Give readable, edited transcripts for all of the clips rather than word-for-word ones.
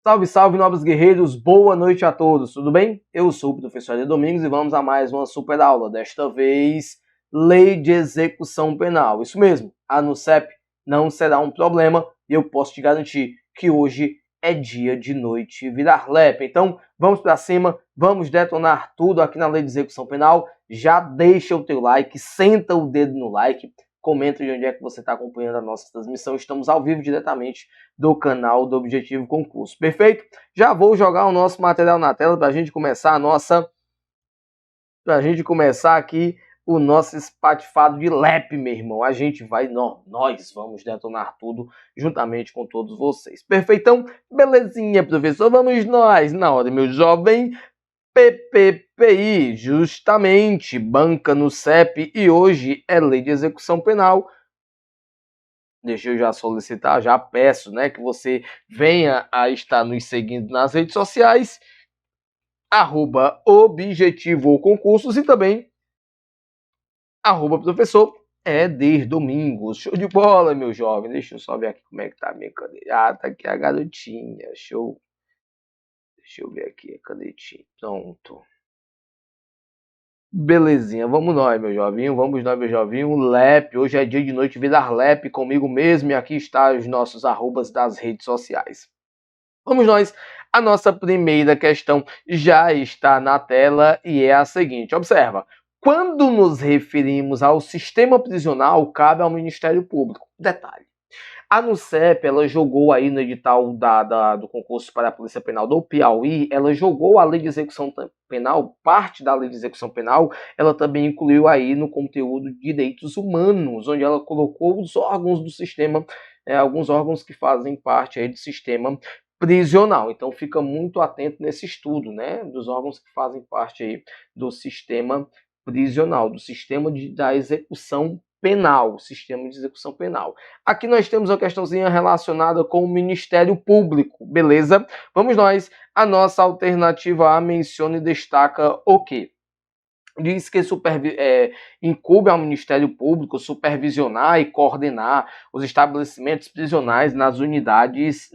Salve, salve, nobres guerreiros, boa noite a todos, tudo bem? Eu sou o professor Eder Domingos e vamos a mais uma super aula, desta vez, Lei de Execução Penal. Isso mesmo, a NUCEP não será um problema e eu posso te garantir que hoje é dia de noite virar LEP. Então, vamos para cima, vamos detonar tudo aqui na Lei de Execução Penal. Já deixa o teu like, senta o dedo no like, comenta de onde é que você está acompanhando a nossa transmissão. Estamos ao vivo diretamente do canal do Objetivo Concurso. Perfeito? Já vou jogar o nosso material na tela para a gente começar aqui o nosso espatifado de LEP, meu irmão. A gente vai, nós vamos detonar tudo juntamente com todos vocês. Perfeitão? Belezinha, professor? Vamos nós, na hora, meu jovem. PPPI, justamente, banca no CEP e hoje é Lei de Execução Penal. Deixa eu já solicitar, já peço, né, que você venha a estar nos seguindo nas redes sociais, @Objetivo Concursos e também @Professor Eder Domingos. Show de bola, meu jovem. Deixa eu só ver aqui como é que tá a minha caneta. Ah, tá aqui a garotinha. Show. Deixa eu ver aqui a canetinha. Pronto. Belezinha, vamos nós, meu jovinho, vamos nós, meu jovinho. LEP, hoje é dia de noite virar LEP comigo mesmo e aqui está os nossos arrobas das redes sociais. Vamos nós, a nossa primeira questão já está na tela e é a seguinte, observa. Quando nos referimos ao sistema prisional, cabe ao Ministério Público. Detalhe. A NUCEP, ela jogou aí no edital do concurso para a Polícia Penal do Piauí, ela jogou a Lei de Execução Penal, parte da Lei de Execução Penal, ela também incluiu aí no conteúdo de direitos humanos, onde ela colocou os órgãos do sistema, alguns órgãos que fazem parte aí do sistema prisional. Então fica muito atento nesse estudo, né, dos órgãos que fazem parte aí do sistema prisional, do sistema da execução penal, sistema de execução penal. Aqui nós temos uma questãozinha relacionada com o Ministério Público, beleza? Vamos nós, a nossa alternativa A menciona e destaca o quê? Diz que incumbe ao Ministério Público supervisionar e coordenar os estabelecimentos prisionais nas unidades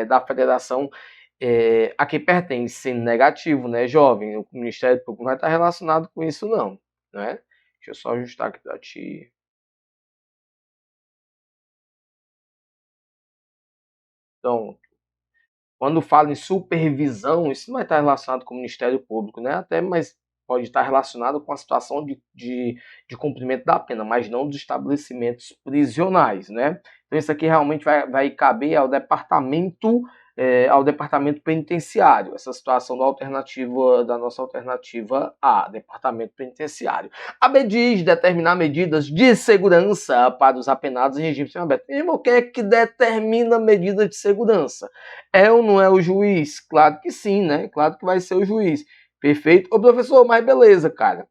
da Federação a que pertence. Negativo, né, jovem? O Ministério Público não vai estar relacionado com isso, não, né? Deixa eu só ajustar aqui para ti. Então, quando fala em supervisão, isso não vai estar relacionado com o Ministério Público, né? Até, mas pode estar relacionado com a situação de cumprimento da pena, mas não dos estabelecimentos prisionais, né? Então, isso aqui realmente vai caber ao departamento penitenciário, essa situação da nossa alternativa A, departamento penitenciário. A B diz determinar medidas de segurança para os apenados em regime semiaberto. Irmão, quem é que determina medidas de segurança? É ou não é o juiz? Claro que sim, né? Claro que vai ser o juiz. Perfeito? Ô, professor, mas beleza, cara.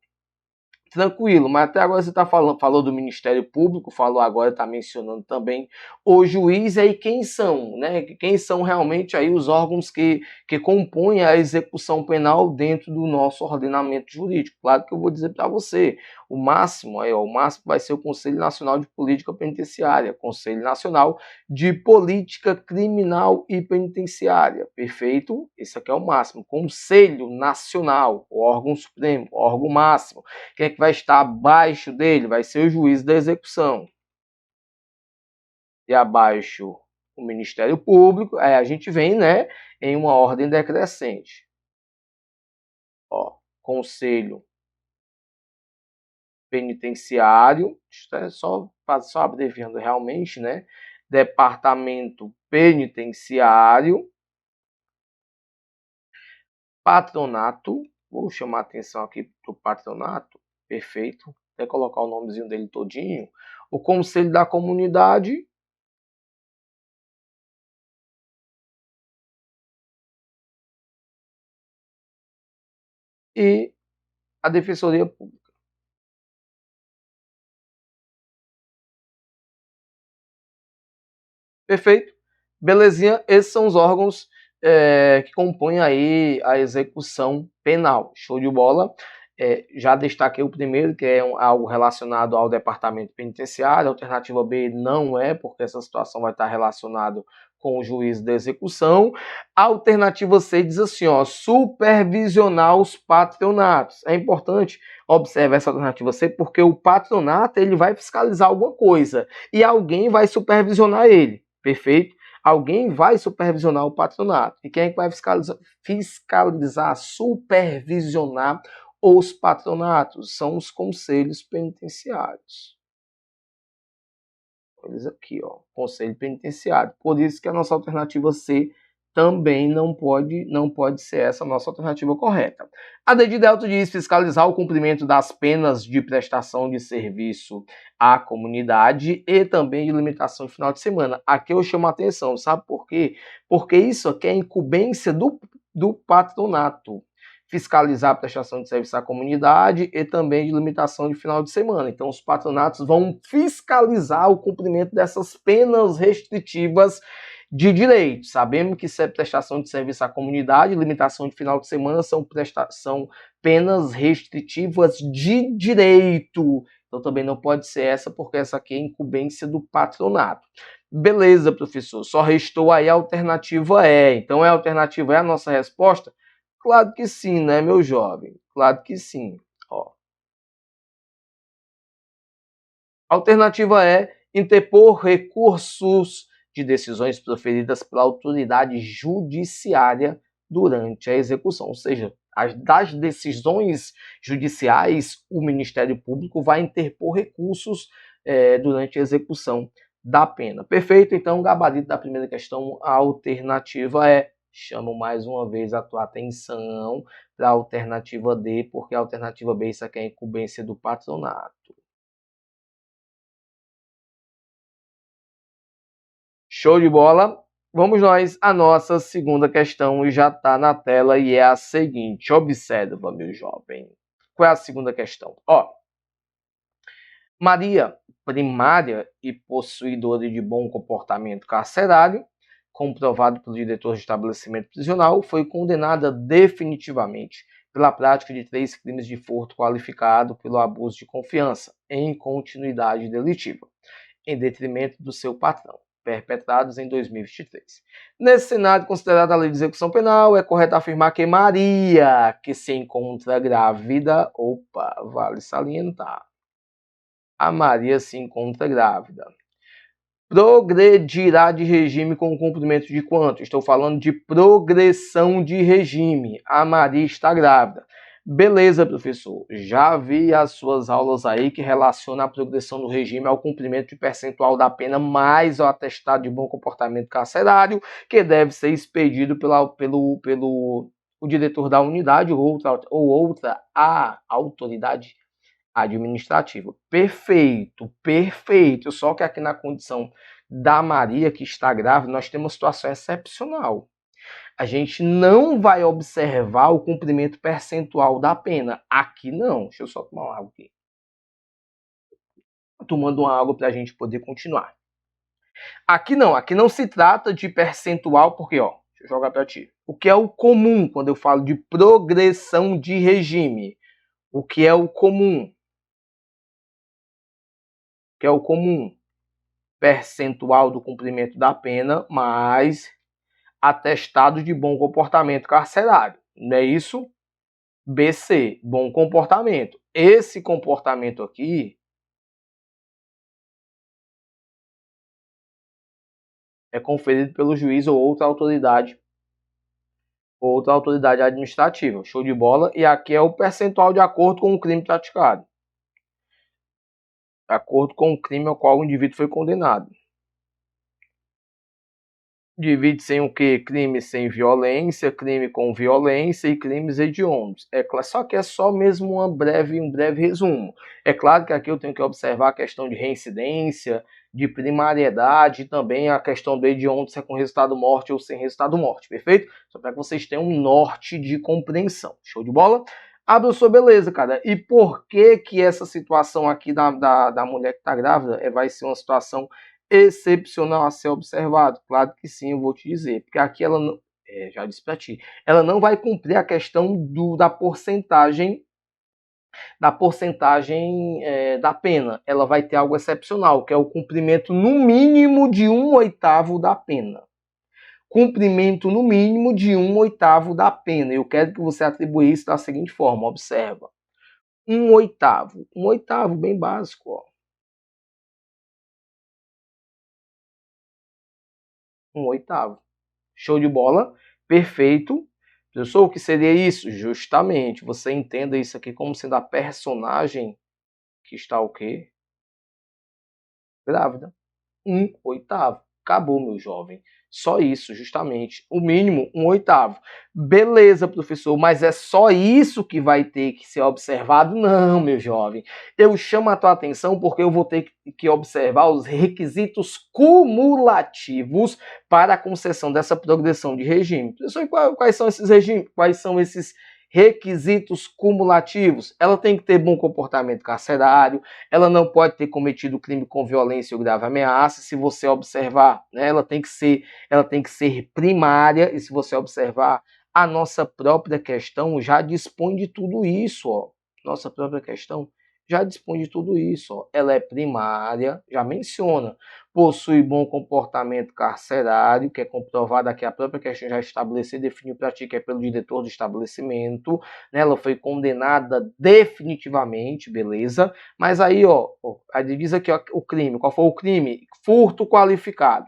Tranquilo, mas até agora você falou do Ministério Público, falou agora, está mencionando também o juiz, aí quem são, né? Quem são realmente aí os órgãos que compõem a execução penal dentro do nosso ordenamento jurídico. Claro que eu vou dizer para você, o máximo vai ser o Conselho Nacional de Política Penitenciária, Conselho Nacional de Política Criminal e Penitenciária, perfeito? Esse aqui é o máximo. Conselho Nacional, o órgão supremo, o órgão máximo. Quem é que vai estar abaixo dele? Vai ser o juiz da execução. E abaixo o Ministério Público, aí a gente vem, né, em uma ordem decrescente. Ó, Conselho Penitenciário, só abreviando realmente, né? Departamento Penitenciário, Patronato, vou chamar a atenção aqui para o patronato, perfeito, até colocar o nomezinho dele todinho, o Conselho da Comunidade, e a Defensoria Pública. Perfeito? Belezinha? Esses são os órgãos que compõem aí a execução penal. Show de bola? Já destaquei o primeiro, que é algo relacionado ao departamento penitenciário. A alternativa B não é, porque essa situação vai estar relacionada com o juiz da execução. A alternativa C diz assim, ó, supervisionar os patronatos. É importante observar essa alternativa C, porque o patronato ele vai fiscalizar alguma coisa e alguém vai supervisionar ele, perfeito? Alguém vai supervisionar o patronato. E quem é que vai fiscalizar, supervisionar os patronatos? São os conselhos penitenciários. Eles aqui, ó, conselho penitenciário. Por isso que a nossa alternativa C também não pode ser essa a nossa alternativa correta. A D de Delta diz fiscalizar o cumprimento das penas de prestação de serviço à comunidade e também de limitação de final de semana. Aqui eu chamo a atenção, sabe por quê? Porque isso aqui é incumbência do patronato. Fiscalizar a prestação de serviço à comunidade e também de limitação de final de semana. Então, os patronatos vão fiscalizar o cumprimento dessas penas restritivas de direito. Sabemos que isso é prestação de serviço à comunidade, limitação de final de semana são penas restritivas de direito. Então, também não pode ser essa, porque essa aqui é incumbência do patronato. Beleza, professor. Só restou aí a alternativa E. Então, a alternativa E a nossa resposta? Claro que sim, né, meu jovem? Claro que sim. Ó. Alternativa é interpor recursos de decisões proferidas pela autoridade judiciária durante a execução. Ou seja, das decisões judiciais, o Ministério Público vai interpor recursos durante a execução da pena. Perfeito? Então, o gabarito da primeira questão, a alternativa é. Chamo mais uma vez a tua atenção para a alternativa D, porque a alternativa B, isso aqui é a incumbência do patronato. Show de bola? Vamos nós, a nossa segunda questão já está na tela e é a seguinte. Observa, meu jovem. Qual é a segunda questão? Ó, Maria, primária e possuidora de bom comportamento carcerário, comprovado pelo diretor de estabelecimento prisional, foi condenada definitivamente pela prática de 3 crimes de furto qualificado pelo abuso de confiança em continuidade delitiva, em detrimento do seu patrão, perpetrados em 2023. Nesse cenário, considerada a lei de execução penal, é correto afirmar que Maria, que se encontra grávida, vale salientar, a Maria se encontra grávida, progredirá de regime com o cumprimento de quanto? Estou falando de progressão de regime. A Maria está grávida. Beleza, professor. Já vi as suas aulas aí que relacionam a progressão do regime ao cumprimento de percentual da pena mais o atestado de bom comportamento carcerário, que deve ser expedido pelo o diretor da unidade ou outra autoridade administrativa. Perfeito, perfeito. Só que aqui na condição da Maria, que está grávida, nós temos uma situação excepcional. A gente não vai observar o cumprimento percentual da pena. Aqui não. Deixa eu só tomar uma água aqui. Tomando uma água para a gente poder continuar. Aqui não se trata de percentual, porque, ó, deixa eu jogar para ti. O que é o comum quando eu falo de progressão de regime? O que é o comum? Que é o comum, percentual do cumprimento da pena mais atestado de bom comportamento carcerário. Não é isso? BC, bom comportamento. Esse comportamento aqui é conferido pelo juiz ou outra autoridade administrativa. Show de bola. E aqui é o percentual de acordo com o crime praticado. De acordo com o crime ao qual o indivíduo foi condenado. Divide-se em o quê? Crime sem violência, crime com violência e crimes hediondos. Só que é só mesmo um breve resumo. É claro que aqui eu tenho que observar a questão de reincidência, de primariedade e também a questão do hediondo, se é com resultado morte ou sem resultado morte, perfeito? Só para que vocês tenham um norte de compreensão. Show de bola? Abra sua beleza, cara. E por que essa situação aqui da mulher que está grávida vai ser uma situação excepcional a ser observado? Claro que sim, eu vou te dizer, porque aqui ela não, já disse para ti, ela não vai cumprir a questão da porcentagem da pena. Ela vai ter algo excepcional, que é o cumprimento no mínimo de 1/8 da pena. Cumprimento no mínimo de 1/8 da pena. Eu quero que você atribua isso da seguinte forma, observa. 1/8. 1/8, bem básico, ó. 1/8. Show de bola? Perfeito. Professor, o que seria isso? Justamente, você entenda isso aqui como sendo a personagem que está o quê? Grávida. 1/8. Acabou, meu jovem. Só isso, justamente. O mínimo, 1/8. Beleza, professor, mas é só isso que vai ter que ser observado? Não, meu jovem. Eu chamo a tua atenção porque eu vou ter que observar os requisitos cumulativos para a concessão dessa progressão de regime. Professor, quais são esses regimes? Quais são esses requisitos cumulativos? Ela tem que ter bom comportamento carcerário, ela não pode ter cometido crime com violência ou grave ameaça. Se você observar, né, ela tem que ser primária, e se você observar, a nossa própria questão já dispõe de tudo isso, ó. Nossa própria questão já dispõe de tudo isso, ó. Ela é primária, já menciona, possui bom comportamento carcerário, que é comprovado aqui, a própria questão já estabeleceu, definiu para ti que é pelo diretor do estabelecimento, né? Ela foi condenada definitivamente, beleza? Mas aí, ó, aí diz aqui, ó, o crime. Qual foi o crime? Furto qualificado,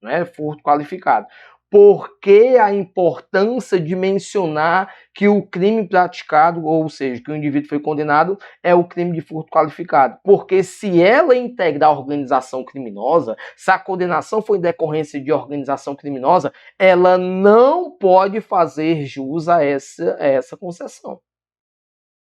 né? Furto qualificado. Por que a importância de mencionar que o crime praticado, ou seja, que o indivíduo foi condenado, é o crime de furto qualificado? Porque se ela integrar a organização criminosa, se a condenação foi em decorrência de organização criminosa, ela não pode fazer jus a essa concessão.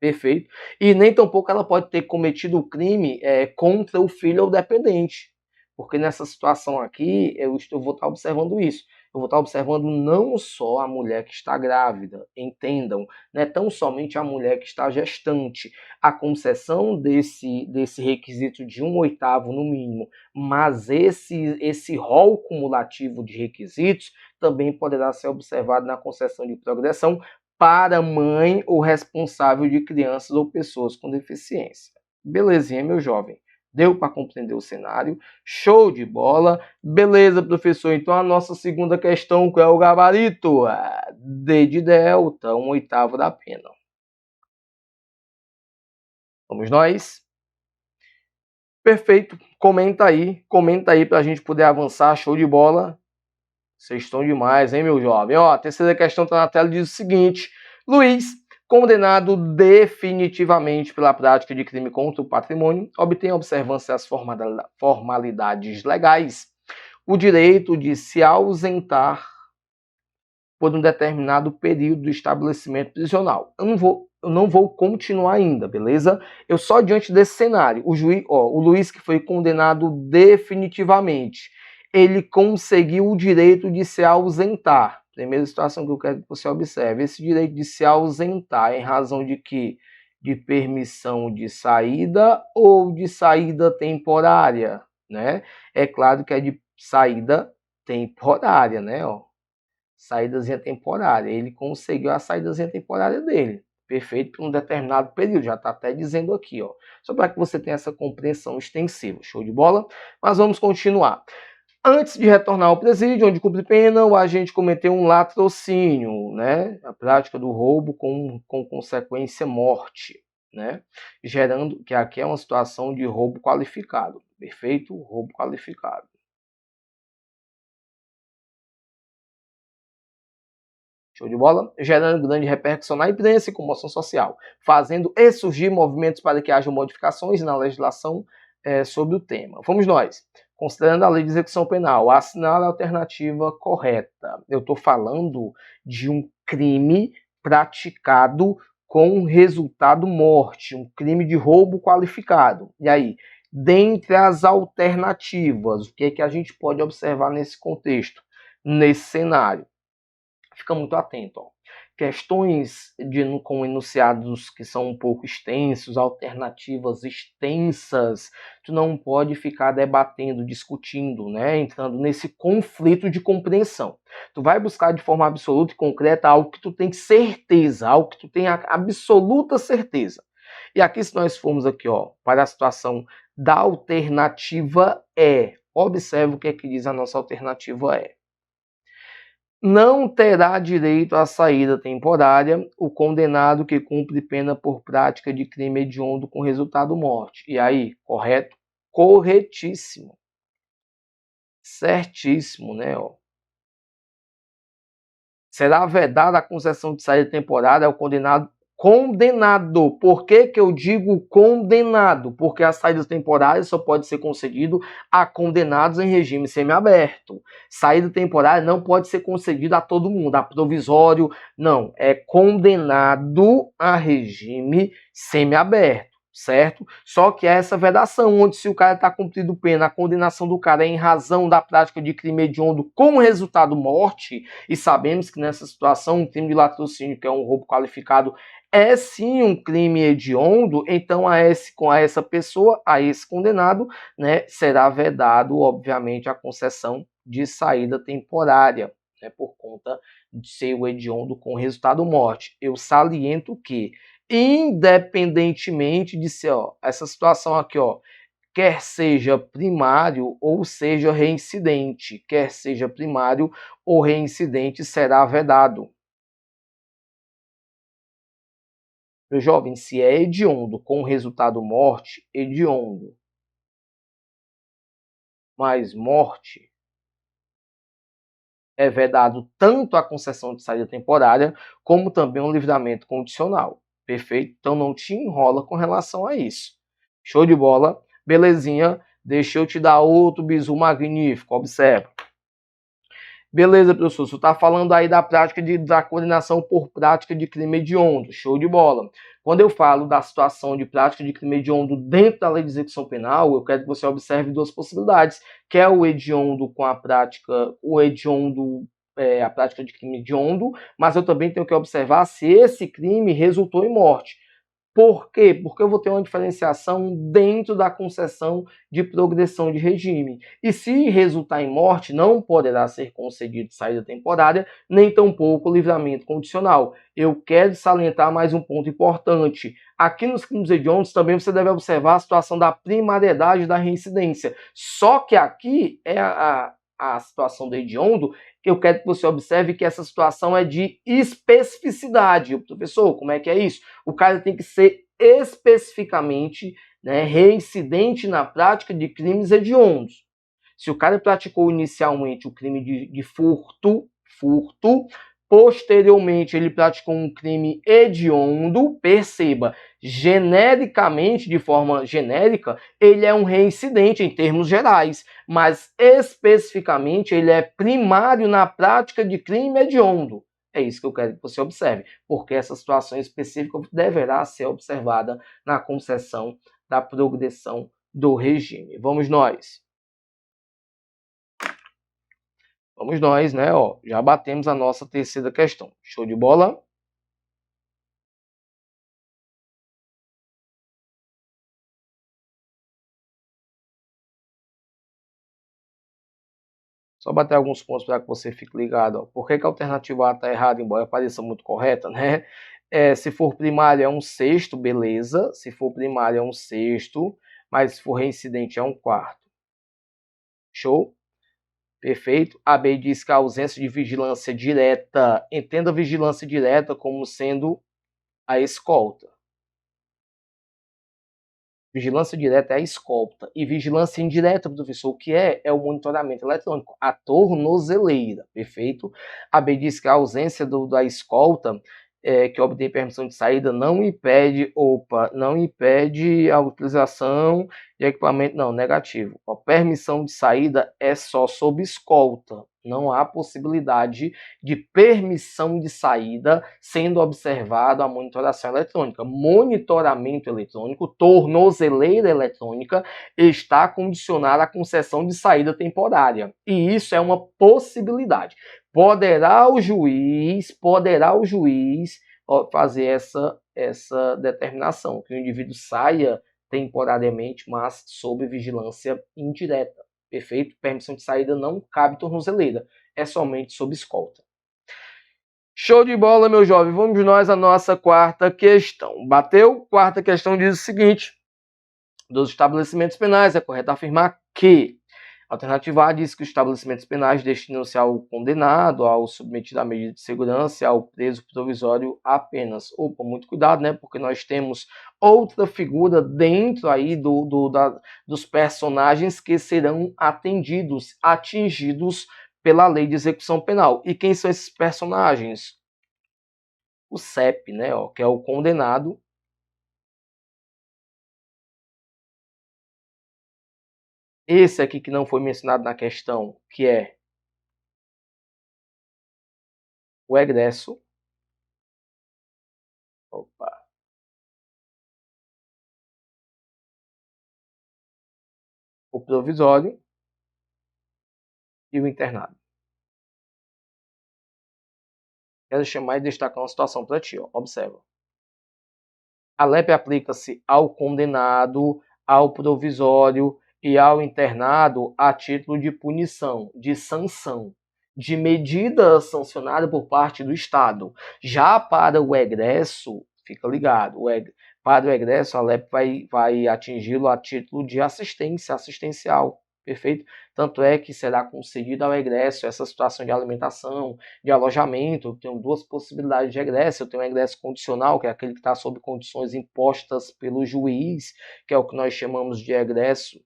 Perfeito? E nem tampouco ela pode ter cometido o crime contra o filho ou dependente. Porque nessa situação aqui, eu vou estar observando isso. Eu vou estar observando não só a mulher que está grávida, entendam, não é tão somente a mulher que está gestante. A concessão desse requisito de 1/8 no mínimo, mas esse rol cumulativo de requisitos também poderá ser observado na concessão de progressão para mãe ou responsável de crianças ou pessoas com deficiência. Belezinha, meu jovem? Deu para compreender o cenário? Show de bola! Beleza, professor. Então a nossa segunda questão, qual é o gabarito? D de delta, 1/8 da pena. Vamos nós? Perfeito. Comenta aí para a gente poder avançar. Show de bola. Vocês estão demais, hein, meu jovem? Ó, a terceira questão está na tela e diz o seguinte: Luiz, condenado definitivamente pela prática de crime contra o patrimônio, obtém a observância das formalidades legais, o direito de se ausentar por um determinado período do estabelecimento prisional. Eu não vou continuar ainda, beleza? Eu só diante desse cenário, o Luiz que foi condenado definitivamente, ele conseguiu o direito de se ausentar. Primeira situação que eu quero que você observe, esse direito de se ausentar em razão de quê? De permissão de saída ou de saída temporária, né? É claro que é de saída temporária, né? Ó, saídazinha temporária. Ele conseguiu a saídazinha temporária dele. Perfeito, por um determinado período. Já está até dizendo aqui, ó. Só para que você tenha essa compreensão extensiva. Show de bola? Mas vamos continuar. Antes de retornar ao presídio, onde cumpre pena, o agente cometeu um latrocínio, né? A prática do roubo com consequência morte, né? Gerando, que aqui é uma situação de roubo qualificado. Perfeito? Roubo qualificado. Show de bola? Gerando grande repercussão na imprensa e comoção social, fazendo surgir movimentos para que haja modificações na legislação sobre o tema. Vamos nós. Considerando a lei de execução penal, assinar a alternativa correta. Eu estou falando de um crime praticado com resultado morte, um crime de roubo qualificado. E aí, dentre as alternativas, o que é que a gente pode observar nesse contexto, nesse cenário? Fica muito atento. Ó. questões com enunciados que são um pouco extensos, alternativas extensas, tu não pode ficar debatendo, discutindo, né, entrando nesse conflito de compreensão. Tu vai buscar de forma absoluta e concreta algo que tu tem certeza, algo que tu tem absoluta certeza. E aqui, se nós formos aqui, ó, para a situação da alternativa E, observe o que é que diz a nossa alternativa E. Não terá direito à saída temporária o condenado que cumpre pena por prática de crime hediondo com resultado morte. E aí, correto? Corretíssimo. Certíssimo, né? Ó. Será vedada a concessão de saída temporária ao condenado. Por que eu digo condenado? Porque a saída temporária só pode ser concedido a condenados em regime semiaberto. Saída temporária não pode ser concedida a todo mundo, a provisório, não. É condenado a regime semiaberto, certo? Só que é essa vedação, onde se o cara está cumprindo pena, a condenação do cara é em razão da prática de crime hediondo com resultado morte, e sabemos que nessa situação um crime de latrocínio, que é um roubo qualificado, é sim um crime hediondo, então a essa pessoa, a esse condenado, né, será vedado, obviamente, a concessão de saída temporária, né, por conta de ser o hediondo com resultado morte. Eu saliento que, independentemente de ser, ó, essa situação aqui, ó, quer seja primário ou seja reincidente, será vedado. Meu jovem, se é hediondo com resultado morte, hediondo mais morte, é vedado tanto a concessão de saída temporária, como também um livramento condicional. Perfeito? Então não te enrola com relação a isso. Show de bola? Belezinha? Deixa eu te dar outro bizu magnífico. Observa. Beleza, professor, você está falando aí da prática da condenação por prática de crime hediondo. Show de bola. Quando eu falo da situação de prática de crime hediondo dentro da lei de execução penal, eu quero que você observe duas possibilidades, que é o hediondo com a prática, a prática de crime hediondo, mas eu também tenho que observar se esse crime resultou em morte. Por quê? Porque eu vou ter uma diferenciação dentro da concessão de progressão de regime. E se resultar em morte, não poderá ser concedido saída temporária, nem tampouco livramento condicional. Eu quero salientar mais um ponto importante. Aqui nos crimes hediondos também você deve observar a situação da primariedade da reincidência. Só que aqui é a situação do hediondo, eu quero que você observe que essa situação é de especificidade. Professor, como é que é isso? O cara tem que ser especificamente, né, reincidente na prática de crimes hediondos. Se o cara praticou inicialmente o crime de furto, posteriormente ele praticou um crime hediondo, perceba, genericamente, de forma genérica, ele é um reincidente em termos gerais, mas especificamente ele é primário na prática de crime hediondo. É isso que eu quero que você observe, porque essa situação específica deverá ser observada na concessão da progressão do regime. Vamos nós. Vamos nós, né? Ó, já batemos a nossa terceira questão. Show de bola? Só bater alguns pontos para que você fique ligado. Ó. Por que a alternativa A está errada, embora pareça muito correta, né? Se for primário é um sexto, beleza. Se for primário é um sexto, mas se for reincidente é um quarto. Show? Perfeito. A B diz que a ausência de vigilância direta, entenda a vigilância direta como sendo a escolta. Vigilância direta é a escolta. E vigilância indireta, professor, o que é? É o monitoramento eletrônico, a tornozeleira, perfeito? A B diz que a ausência da escolta, que obtém permissão de saída, não impede a utilização de equipamento, não, negativo. A permissão de saída é só sob escolta. Não há possibilidade de permissão de saída sendo observado a monitoração eletrônica. Monitoramento eletrônico, tornozeleira eletrônica, está condicionada à concessão de saída temporária. E isso é uma possibilidade. Poderá o juiz fazer essa determinação, que o indivíduo saia temporariamente, mas sob vigilância indireta. Perfeito? Permissão de saída não cabe tornozeleira, é somente sob escolta. Show de bola, meu jovem. Vamos nós à nossa quarta questão. Bateu? Quarta questão diz o seguinte: dos estabelecimentos penais, é correto afirmar que a alternativa A diz que os estabelecimentos penais destinam-se ao condenado, ao submetido à medida de segurança e ao preso provisório apenas. Opa, muito cuidado, né? Porque nós temos outra figura dentro aí dos personagens que serão atingidos pela lei de execução penal. E quem são esses personagens? O CEP, né? Que é o condenado. Esse aqui que não foi mencionado na questão, que é o egresso. Opa. O provisório e o internado. Quero chamar e destacar uma situação para ti, ó. Observa. A LEP aplica-se ao condenado, ao provisório e ao internado a título de punição, de sanção, de medida sancionada por parte do Estado. Já para o egresso, fica ligado, para o egresso a LEP vai atingi-lo a título de assistência assistencial. Perfeito? Tanto é que será concedido ao egresso essa situação de alimentação, de alojamento. Eu tenho duas possibilidades de egresso. Eu tenho um egresso condicional, que é aquele que está sob condições impostas pelo juiz, que é o que nós chamamos de egresso.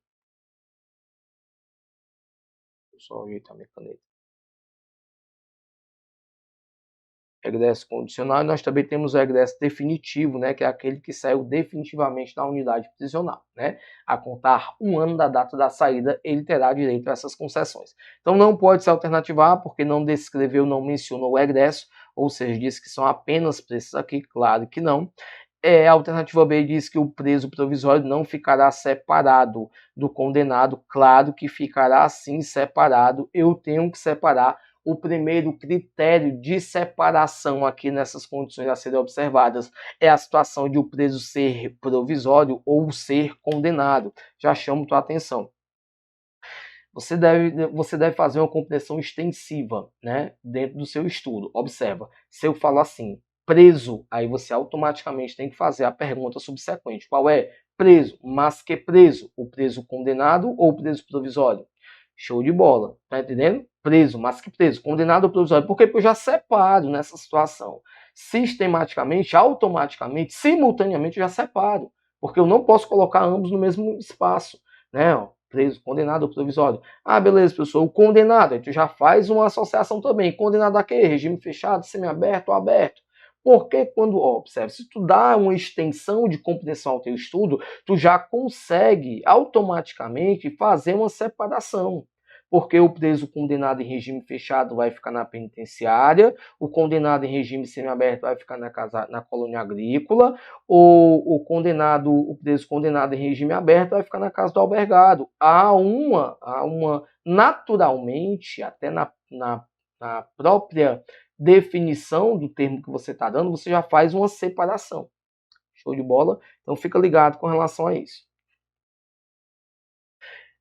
Deixa eu só ajeitar minha caneta. Egresso condicional, e nós também temos o egresso definitivo, né, que é aquele que saiu definitivamente da unidade prisional, né? A contar um ano da data da saída, ele terá direito a essas concessões. Então não pode ser alternativa A, porque não descreveu, não mencionou o egresso, ou seja, diz que são apenas preços aqui, claro que não. A alternativa B diz que o preso provisório não ficará separado do condenado, claro que ficará sim separado, eu tenho que separar. O primeiro critério de separação aqui nessas condições a serem observadas é a situação de o preso ser provisório ou ser condenado. Já chamo tua atenção. Você deve fazer uma compreensão extensiva, né, dentro do seu estudo. Observa, se eu falar assim, preso, aí você automaticamente tem que fazer a pergunta subsequente. Qual é? Preso, mas que preso? O preso condenado ou o preso provisório? Show de bola, tá entendendo? Preso, mas que preso, condenado ou provisório. Porque eu já separo nessa situação. Sistematicamente, automaticamente, simultaneamente, eu já separo. Porque eu não posso colocar ambos no mesmo espaço, né? Preso, condenado ou provisório. Ah, beleza, pessoal, o condenado, aí tu já faz uma associação também. Condenado a quê? Regime fechado, semiaberto ou aberto? Porque quando, observe, se tu dá uma extensão de compreensão ao teu estudo, tu já consegue automaticamente fazer uma separação. Porque o preso condenado em regime fechado vai ficar na penitenciária, o condenado em regime semiaberto vai ficar na colônia agrícola, o preso condenado em regime aberto vai ficar na casa do albergado. Há uma naturalmente, até na própria definição do termo que você está dando, você já faz uma separação. Show de bola? Então fica ligado com relação a isso.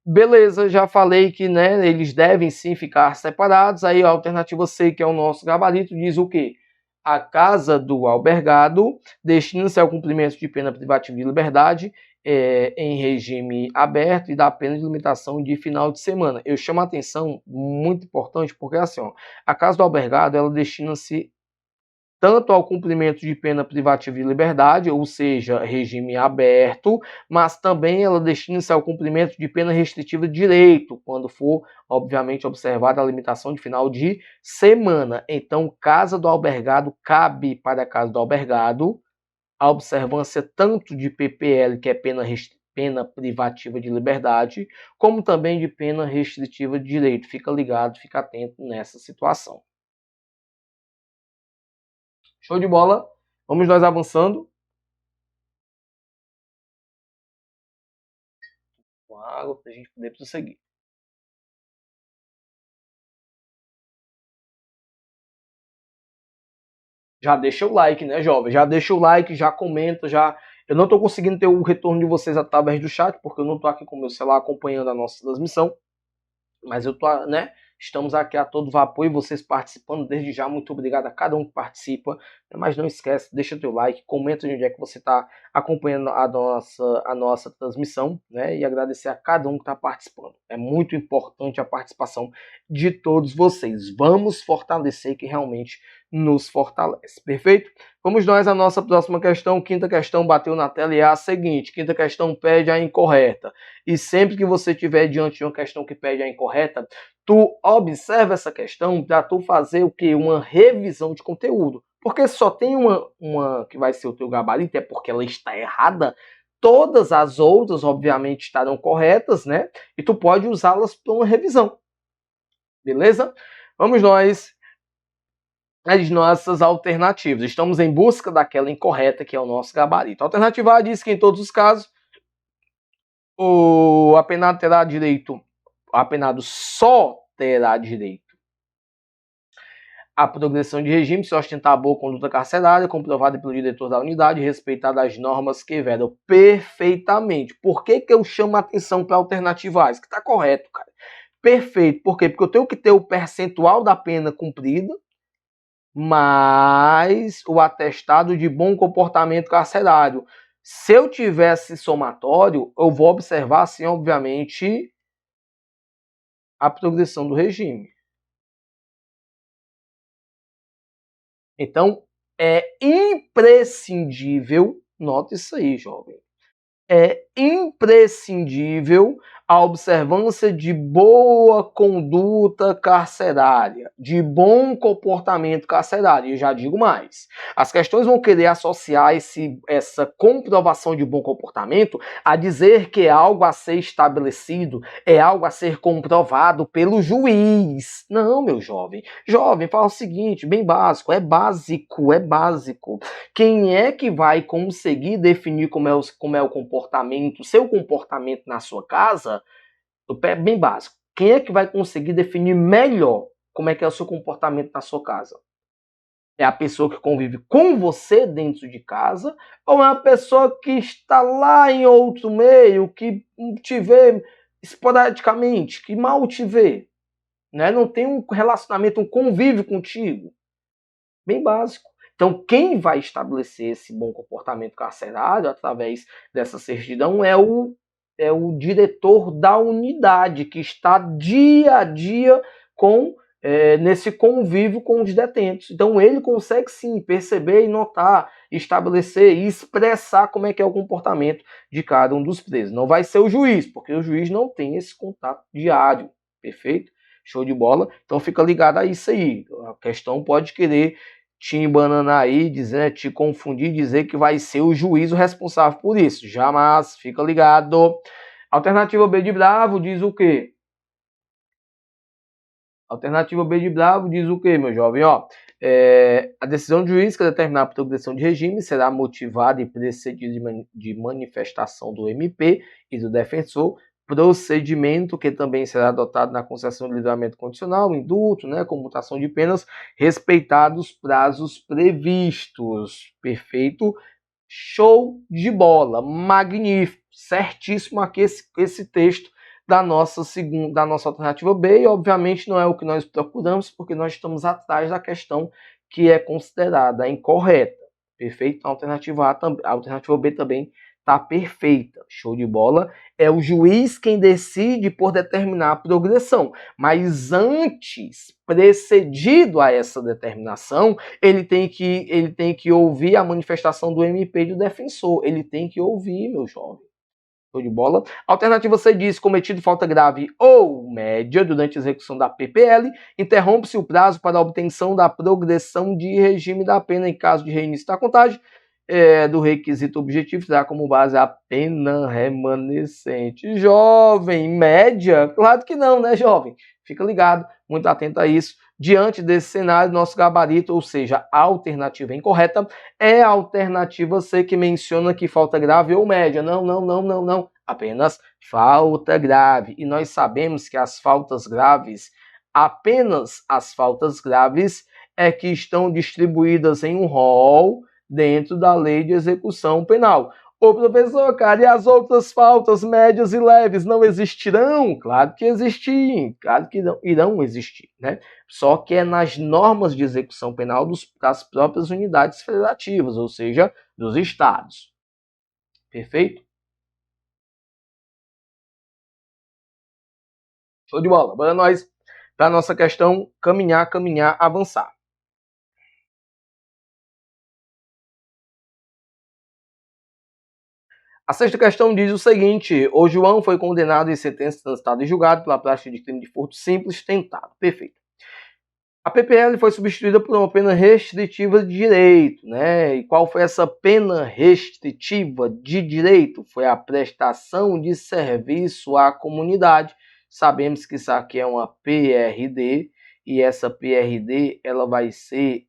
Beleza, já falei que, né, eles devem sim ficar separados. Aí a alternativa C, que é o nosso gabarito, diz o quê? A casa do albergado destina-se ao cumprimento de pena privativa de liberdade em regime aberto e da pena de limitação de final de semana. Eu chamo a atenção, muito importante, porque assim, ó, a casa do albergado, ela destina-se tanto ao cumprimento de pena privativa de liberdade, ou seja, regime aberto, mas também ela destina-se ao cumprimento de pena restritiva de direito, quando for, obviamente, observada a limitação de final de semana. Então, casa do albergado, cabe para a casa do albergado a observância tanto de PPL, que é pena pena privativa de liberdade, como também de pena restritiva de direito. Fica ligado, fica atento nessa situação. Show de bola? Vamos nós avançando. Com água para a gente poder prosseguir. Já deixa o like, né, jovem? Já deixa o like, já comenta, já... Eu não estou conseguindo ter o retorno de vocês através do chat, porque eu não estou aqui com o meu celular acompanhando a nossa transmissão. Mas eu tô, né? Estamos aqui a todo vapor e vocês participando desde já. Muito obrigado a cada um que participa. Mas não esquece, deixa teu like, comenta onde é que você está acompanhando a nossa transmissão, né? E agradecer a cada um que está participando. É muito importante a participação de todos vocês. Vamos fortalecer, que realmente nos fortalece. Perfeito? Vamos nós à nossa próxima questão. Quinta questão bateu na tela e é a seguinte. Quinta questão pede a incorreta. E sempre que você estiver diante de uma questão que pede a incorreta, tu observa essa questão para tu fazer o quê? Uma revisão de conteúdo. Porque só tem uma que vai ser o teu gabarito, é porque ela está errada. Todas as outras, obviamente, estarão corretas, né? E tu pode usá-las para uma revisão. Beleza? Vamos nós as nossas alternativas. Estamos em busca daquela incorreta, que é o nosso gabarito. A alternativa A diz que em todos os casos o apenado terá direito, o apenado só terá direito à progressão de regime se ostentar boa conduta carcerária, comprovada pelo diretor da unidade, respeitada as normas que vedam perfeitamente. Por que eu chamo a atenção para a alternativa A? Isso que está correto, cara. Perfeito. Por quê? Porque eu tenho que ter o percentual da pena cumprida, mais o atestado de bom comportamento carcerário. Se eu tivesse somatório, eu vou observar, sim, obviamente, a progressão do regime. Então, é imprescindível, note isso aí, jovem, é imprescindível a observância de boa conduta carcerária, de bom comportamento carcerário. E já digo mais, as questões vão querer associar essa comprovação de bom comportamento a dizer que é algo a ser estabelecido, é algo a ser comprovado pelo juiz. Não, meu jovem. Jovem, fala o seguinte, bem básico, é básico, é básico. Quem é que vai conseguir definir como é o comportamento, seu comportamento na sua casa? Bem básico. Quem é que vai conseguir definir melhor como é que é o seu comportamento na sua casa? É a pessoa que convive com você dentro de casa ou é a pessoa que está lá em outro meio, que te vê esporadicamente, que mal te vê, né? Não tem um relacionamento, um convívio contigo? Bem básico. Então, quem vai estabelecer esse bom comportamento carcerário através dessa certidão é o diretor da unidade, que está dia a dia nesse convívio com os detentos. Então, ele consegue sim perceber e notar, estabelecer e expressar como é que é o comportamento de cada um dos presos. Não vai ser o juiz, porque o juiz não tem esse contato diário, perfeito? Show de bola? Então fica ligado a isso aí. A questão pode querer te embananar aí, dizer, te confundir, dizer que vai ser o juiz o responsável por isso. Jamais, fica ligado. Alternativa B de Bravo diz o quê? Alternativa B de Bravo diz o quê, meu jovem? Ó, a decisão do juiz que determinar a progressão de regime será motivada e precedida de manifestação do MP e do defensor, procedimento que também será adotado na concessão de livramento condicional, indulto, né, comutação de penas, respeitados os prazos previstos. Perfeito? Show de bola, magnífico, certíssimo aqui esse texto da nossa alternativa B, e obviamente não é o que nós procuramos, porque nós estamos atrás da questão que é considerada incorreta. Perfeito? A alternativa B também está perfeita. Show de bola. É o juiz quem decide por determinar a progressão, mas antes, precedido a essa determinação, ele tem que ouvir a manifestação do MP e do defensor. Ele tem que ouvir, meu jovem. Show de bola. Alternativa C diz: cometido falta grave ou média durante a execução da PPL, interrompe-se o prazo para a obtenção da progressão de regime da pena em caso de reinício da contagem. do requisito objetivo terá como base a pena remanescente. Jovem, média? Claro que não, né, jovem? Fica ligado, muito atento a isso. Diante desse cenário, nosso gabarito, ou seja, a alternativa incorreta, é a alternativa C, que menciona que falta grave ou média. Não, não, não, não, não. Apenas falta grave. E nós sabemos que as faltas graves, apenas as faltas graves, é que estão distribuídas em um rol dentro da lei de execução penal. Ô professor, cara, e as outras faltas médias e leves não existirão? Claro que existem, claro que irão existir, né? Só que é nas normas de execução penal das próprias unidades federativas, ou seja, dos estados. Perfeito? Show de bola. Bora nós, para a nossa questão, caminhar, avançar. A sexta questão diz o seguinte: o João foi condenado em sentença transitada e julgado pela prática de crime de furto simples tentado. Perfeito. A PPL foi substituída por uma pena restritiva de direito, né? E qual foi essa pena restritiva de direito? Foi a prestação de serviço à comunidade. Sabemos que isso aqui é uma PRD e essa PRD ela vai ser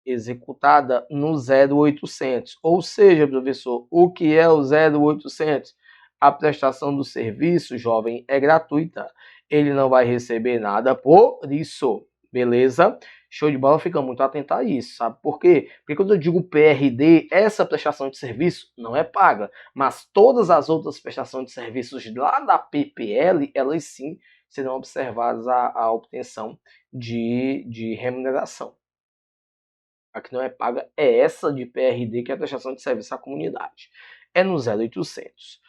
executada no 0800. Ou seja, professor, o que é o 0800? A prestação do serviço, jovem, é gratuita. Ele não vai receber nada por isso. Beleza? Show de bola, fica muito atento a isso, sabe por quê? Porque quando eu digo PRD, essa prestação de serviço não é paga, mas todas as outras prestações de serviços lá da PPL, elas sim serão observadas a obtenção de remuneração. A que não é paga é essa de PRD, que é a prestação de serviço à comunidade. É no 0800.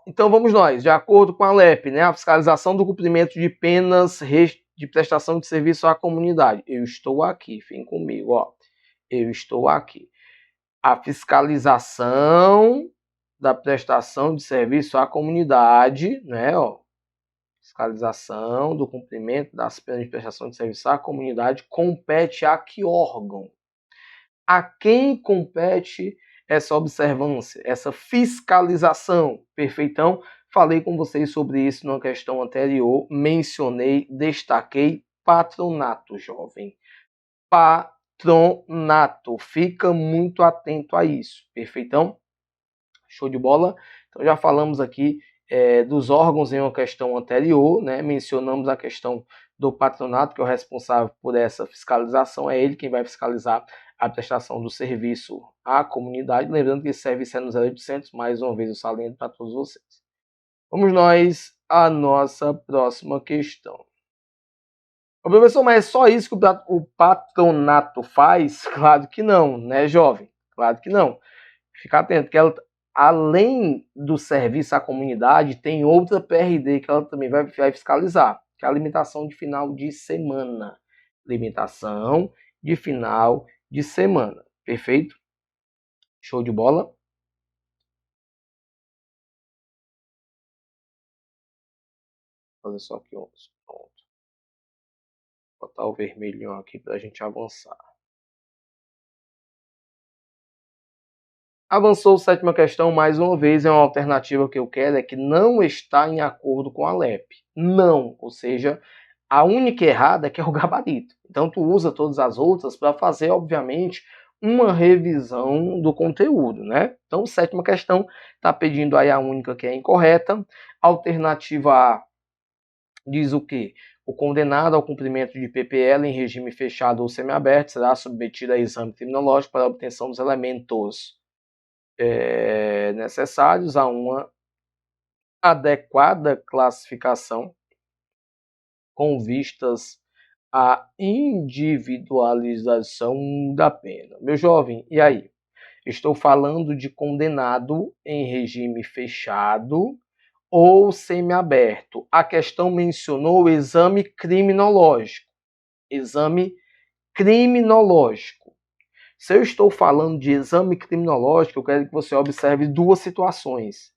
Então vamos nós, de acordo com a LEP, né, a fiscalização do cumprimento de penas de prestação de serviço à comunidade. Eu estou aqui, vem comigo, eu estou aqui. A fiscalização da prestação de serviço à comunidade, né, fiscalização do cumprimento das penas de prestação de serviço à comunidade compete a que órgão? A quem compete essa observância, essa fiscalização? Perfeitão? Falei com vocês sobre isso numa questão anterior, mencionei, destaquei patronato, jovem. Patronato. Fica muito atento a isso. Perfeitão? Show de bola? Então já falamos aqui dos órgãos em uma questão anterior, né? Mencionamos a questão do patronato, que é o responsável por essa fiscalização, é ele quem vai fiscalizar a prestação do serviço à comunidade. Lembrando que esse serviço é no 0800, mais uma vez eu saliento para todos vocês. Vamos nós à nossa próxima questão. Ô, professor, mas é só isso que o patronato faz? Claro que não, né, jovem? Claro que não. Fica atento, que ela, além do serviço à comunidade, tem outra PRD que ela também vai fiscalizar, que é a limitação de final de semana. Limitação de final de semana. Perfeito? Show de bola? Vou fazer só aqui uns. Pronto. Vou botar o vermelhinho aqui para a gente avançar. Avançou a sétima questão, mais uma vez, é uma alternativa que eu quero, é que não está em acordo com a LEP. Não, ou seja, a única errada é que é o gabarito. Então, tu usa todas as outras para fazer, obviamente, uma revisão do conteúdo, né? Então, sétima questão, está pedindo aí a única que é incorreta. Alternativa A diz o quê? O condenado ao cumprimento de PPL em regime fechado ou semiaberto será submetido a exame criminológico para a obtenção dos elementos necessários a uma adequada classificação com vistas à individualização da pena. Meu jovem, e aí? Estou falando de condenado em regime fechado ou semiaberto. A questão mencionou o exame criminológico. Exame criminológico. Se eu estou falando de exame criminológico, eu quero que você observe duas situações.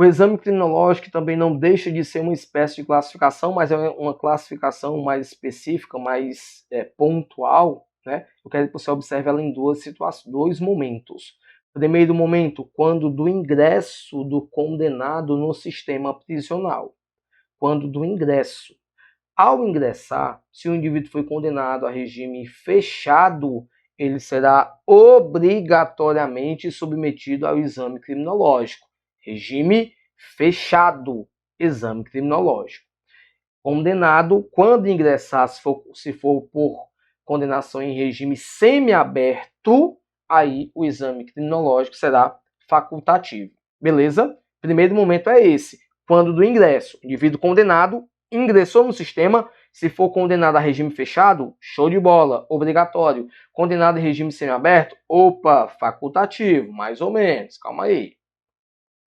O exame criminológico também não deixa de ser uma espécie de classificação, mas é uma classificação mais específica, mais pontual, né? Eu quero que você observe ela em dois momentos. Primeiro momento, quando do ingresso do condenado no sistema prisional. Quando do ingresso. Ao ingressar, se o indivíduo foi condenado a regime fechado, ele será obrigatoriamente submetido ao exame criminológico. Regime fechado, exame criminológico. Condenado, quando ingressar, se for por condenação em regime semiaberto, aí o exame criminológico será facultativo. Beleza? Primeiro momento é esse. Quando do ingresso, indivíduo condenado ingressou no sistema, se for condenado a regime fechado, show de bola, obrigatório. Condenado em regime semiaberto, opa, facultativo, mais ou menos, calma aí.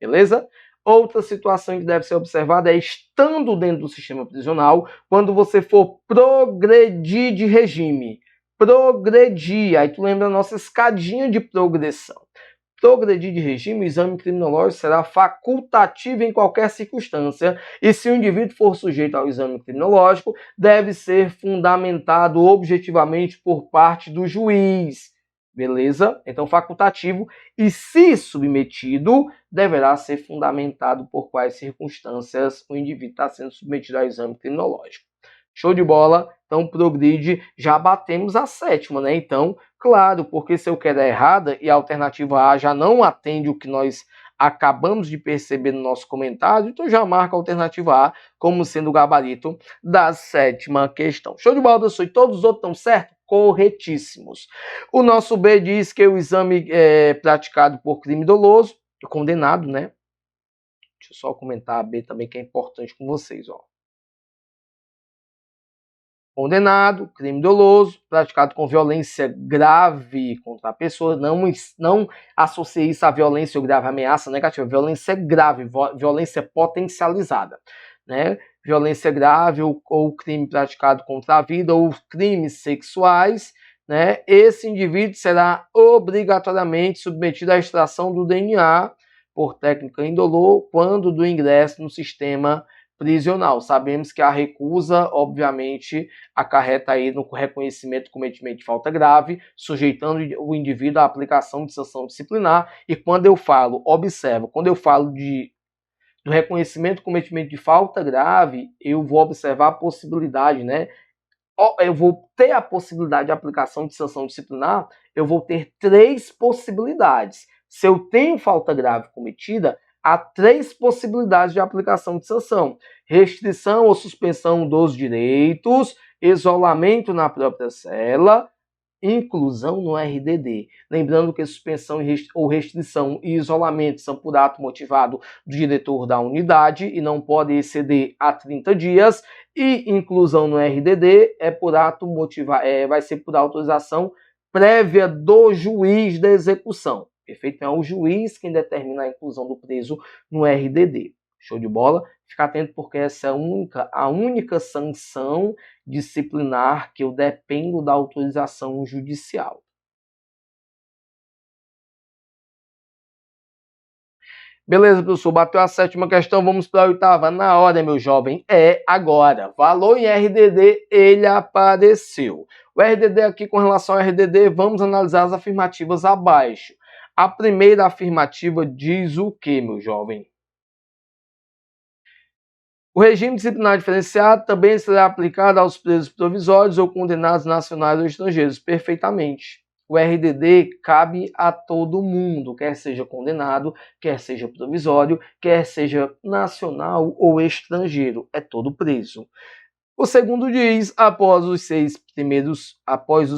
Beleza? Outra situação que deve ser observada é estando dentro do sistema prisional, quando você for progredir de regime. Progredir, aí tu lembra a nossa escadinha de progressão. Progredir de regime, o exame criminológico será facultativo em qualquer circunstância e se o indivíduo for sujeito ao exame criminológico, deve ser fundamentado objetivamente por parte do juiz. Beleza? Então, facultativo e, se submetido, deverá ser fundamentado por quais circunstâncias o indivíduo está sendo submetido ao exame criminológico. Show de bola? Então, progride, já batemos a sétima, né? Então, claro, porque se eu quero a errada e a alternativa A já não atende o que nós acabamos de perceber no nosso comentário, então já marca a alternativa A como sendo o gabarito da sétima questão. Show de bola, professor? E todos os outros estão certos? Corretíssimos. O nosso B diz que o exame é praticado por crime doloso, condenado, né? Deixa eu só comentar a B também, que é importante com vocês, ó. Condenado, crime doloso, praticado com violência grave contra a pessoa, não associe isso à violência ou grave ameaça negativa, violência grave, violência potencializada, né? Violência grave ou crime praticado contra a vida ou crimes sexuais, né? Esse indivíduo será obrigatoriamente submetido à extração do DNA por técnica indolor quando do ingresso no sistema prisional. Sabemos que a recusa, obviamente, acarreta aí no reconhecimento do cometimento de falta grave, sujeitando o indivíduo à aplicação de sanção disciplinar. E quando eu falo, observa, quando eu falo do reconhecimento do cometimento de falta grave, eu vou observar a possibilidade, né? Eu vou ter a possibilidade de aplicação de sanção disciplinar, eu vou ter três possibilidades. Se eu tenho falta grave cometida, há três possibilidades de aplicação de sanção: restrição ou suspensão dos direitos, isolamento na própria cela, inclusão no RDD. Lembrando que suspensão ou restrição e isolamento são por ato motivado do diretor da unidade e não pode exceder a 30 dias. E inclusão no RDD é por ato vai ser por autorização prévia do juiz da execução. Perfeito? Então é o juiz quem determina a inclusão do preso no RDD. Show de bola? Fica atento porque essa é a única sanção disciplinar que eu dependo da autorização judicial. Beleza, professor, bateu a sétima questão, vamos para a oitava. Na hora, meu jovem, é agora. Valor em RDD, ele apareceu. O RDD aqui, com relação ao RDD, vamos analisar as afirmativas abaixo. A primeira afirmativa diz o que, meu jovem? O regime disciplinar diferenciado também será aplicado aos presos provisórios ou condenados nacionais ou estrangeiros. Perfeitamente. O RDD cabe a todo mundo, quer seja condenado, quer seja provisório, quer seja nacional ou estrangeiro. É todo preso. O segundo diz, após os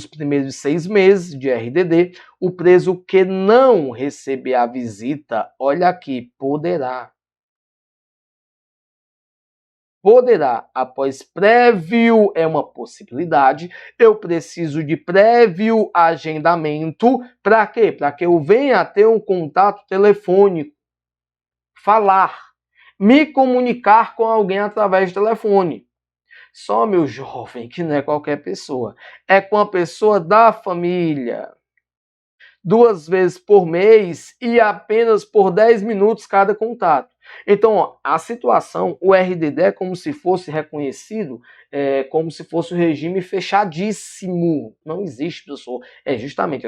primeiros 6 meses de RDD, o preso que não receber a visita, olha aqui, poderá, após prévio, é uma possibilidade, eu preciso de prévio agendamento, para quê? Para que eu venha a ter um contato telefônico, falar, me comunicar com alguém através do telefone. Só, meu jovem, que não é qualquer pessoa, é com a pessoa da família. 2 vezes por mês e apenas por 10 minutos cada contato. Então, ó, a situação, o RDD é como se fosse reconhecido, como se fosse um regime fechadíssimo. Não existe, professor. É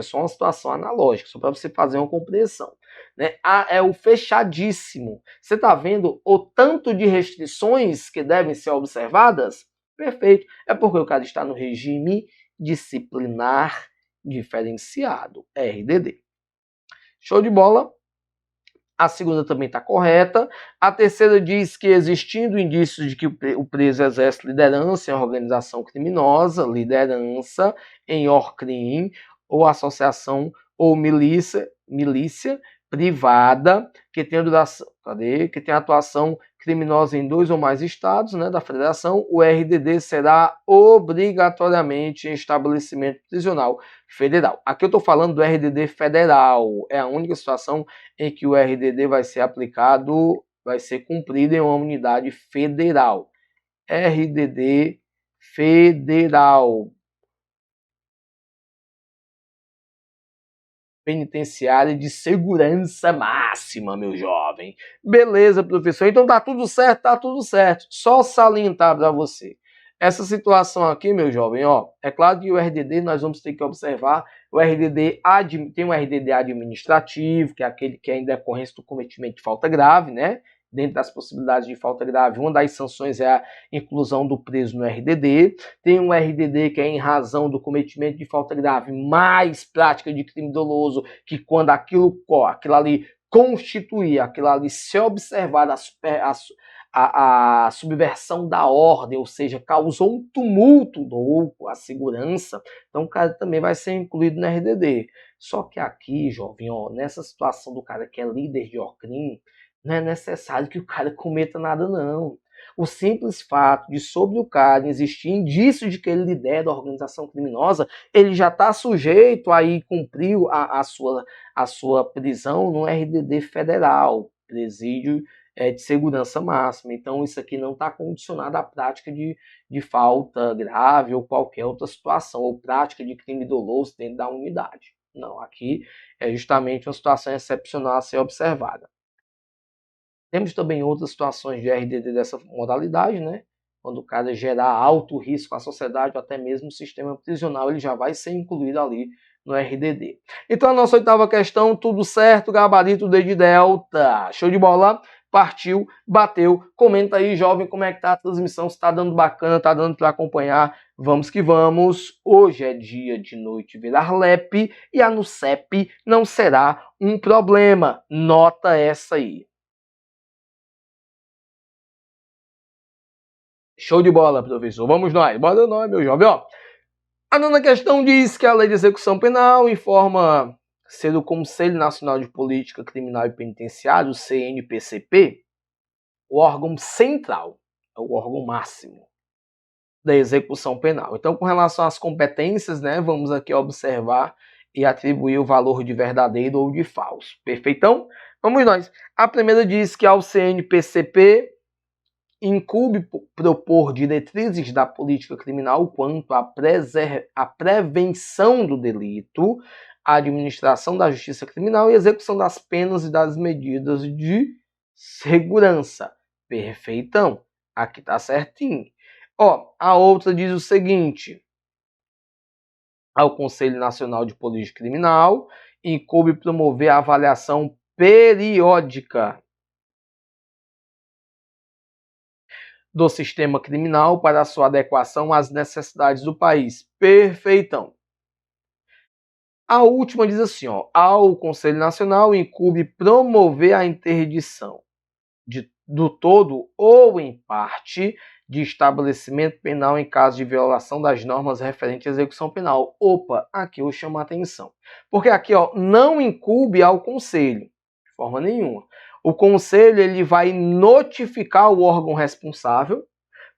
só uma situação analógica, só para você fazer uma compreensão. Né? É o fechadíssimo. Você está vendo o tanto de restrições que devem ser observadas? Perfeito. É porque o cara está no regime disciplinar diferenciado, RDD. Show de bola? A segunda também está correta. A terceira diz que, existindo indícios de que o preso exerce liderança em organização criminosa, liderança em ORCRIM, ou associação ou milícia privada, que tem atuação criminosa em 2 ou mais estados, né, da federação, o RDD será obrigatoriamente em estabelecimento prisional federal. Aqui eu estou falando do RDD federal. É a única situação em que o RDD vai ser aplicado, vai ser cumprido em uma unidade federal. RDD federal. Penitenciária de segurança máxima, meu jovem. Beleza, professor. Então tá tudo certo? Tá tudo certo. Só salientar para você. Essa situação aqui, meu jovem, ó, é claro que o RDD nós vamos ter que observar. O RDD tem um RDD administrativo, que é aquele que é em decorrência do cometimento de falta grave, né? Dentro das possibilidades de falta grave, uma das sanções é a inclusão do preso no RDD. Tem um RDD que é em razão do cometimento de falta grave, mais prática de crime doloso, que quando aquilo ali constituir, aquilo ali se observar a subversão da ordem, ou seja, causou um tumulto a segurança, então o cara também vai ser incluído no RDD. Só que aqui, jovem, ó, nessa situação do cara que é líder de ORCRIM, não é necessário que o cara cometa nada, não. O simples fato de sobre o cara existir indício de que ele lidera a organização criminosa, ele já está sujeito a ir cumprir a sua prisão no RDD federal, presídio de segurança máxima. Então isso aqui não está condicionado à prática de falta grave ou qualquer outra situação, ou prática de crime doloso dentro da unidade. Não, aqui é justamente uma situação excepcional a ser observada. Temos também outras situações de RDD dessa modalidade, né? Quando o cara gerar alto risco à sociedade ou até mesmo o sistema prisional, ele já vai ser incluído ali no RDD. Então a nossa oitava questão, tudo certo, gabarito D de delta. Show de bola? Partiu, bateu. Comenta aí, jovem, como é que tá a transmissão, se tá dando bacana, tá dando para acompanhar. Vamos que vamos. Hoje é dia de noite virar LEP e a NUCEP não será um problema. Nota essa aí. Show de bola, professor. Vamos nós. Bora nós, meu jovem. Ó, a nona questão diz que a Lei de Execução Penal informa ser o Conselho Nacional de Política Criminal e Penitenciária, o CNPCP, o órgão central, é o órgão máximo da execução penal. Então, com relação às competências, né, vamos aqui observar e atribuir o valor de verdadeiro ou de falso. Perfeitão? Vamos nós. A primeira diz que ao CNPCP incumbe propor diretrizes da política criminal quanto à prevenção do delito, a administração da justiça criminal e execução das penas e das medidas de segurança. Perfeitão. Aqui tá certinho. Ó, a outra diz o seguinte: ao Conselho Nacional de Polícia Criminal incumbe promover a avaliação periódica do sistema criminal para sua adequação às necessidades do país. Perfeitão. A última diz assim, ó, ao Conselho Nacional incumbe promover a interdição do todo ou em parte de estabelecimento penal em caso de violação das normas referentes à execução penal. Opa, aqui eu chamo a atenção. Porque aqui, ó, não incumbe ao Conselho, de forma nenhuma. O Conselho ele vai notificar o órgão responsável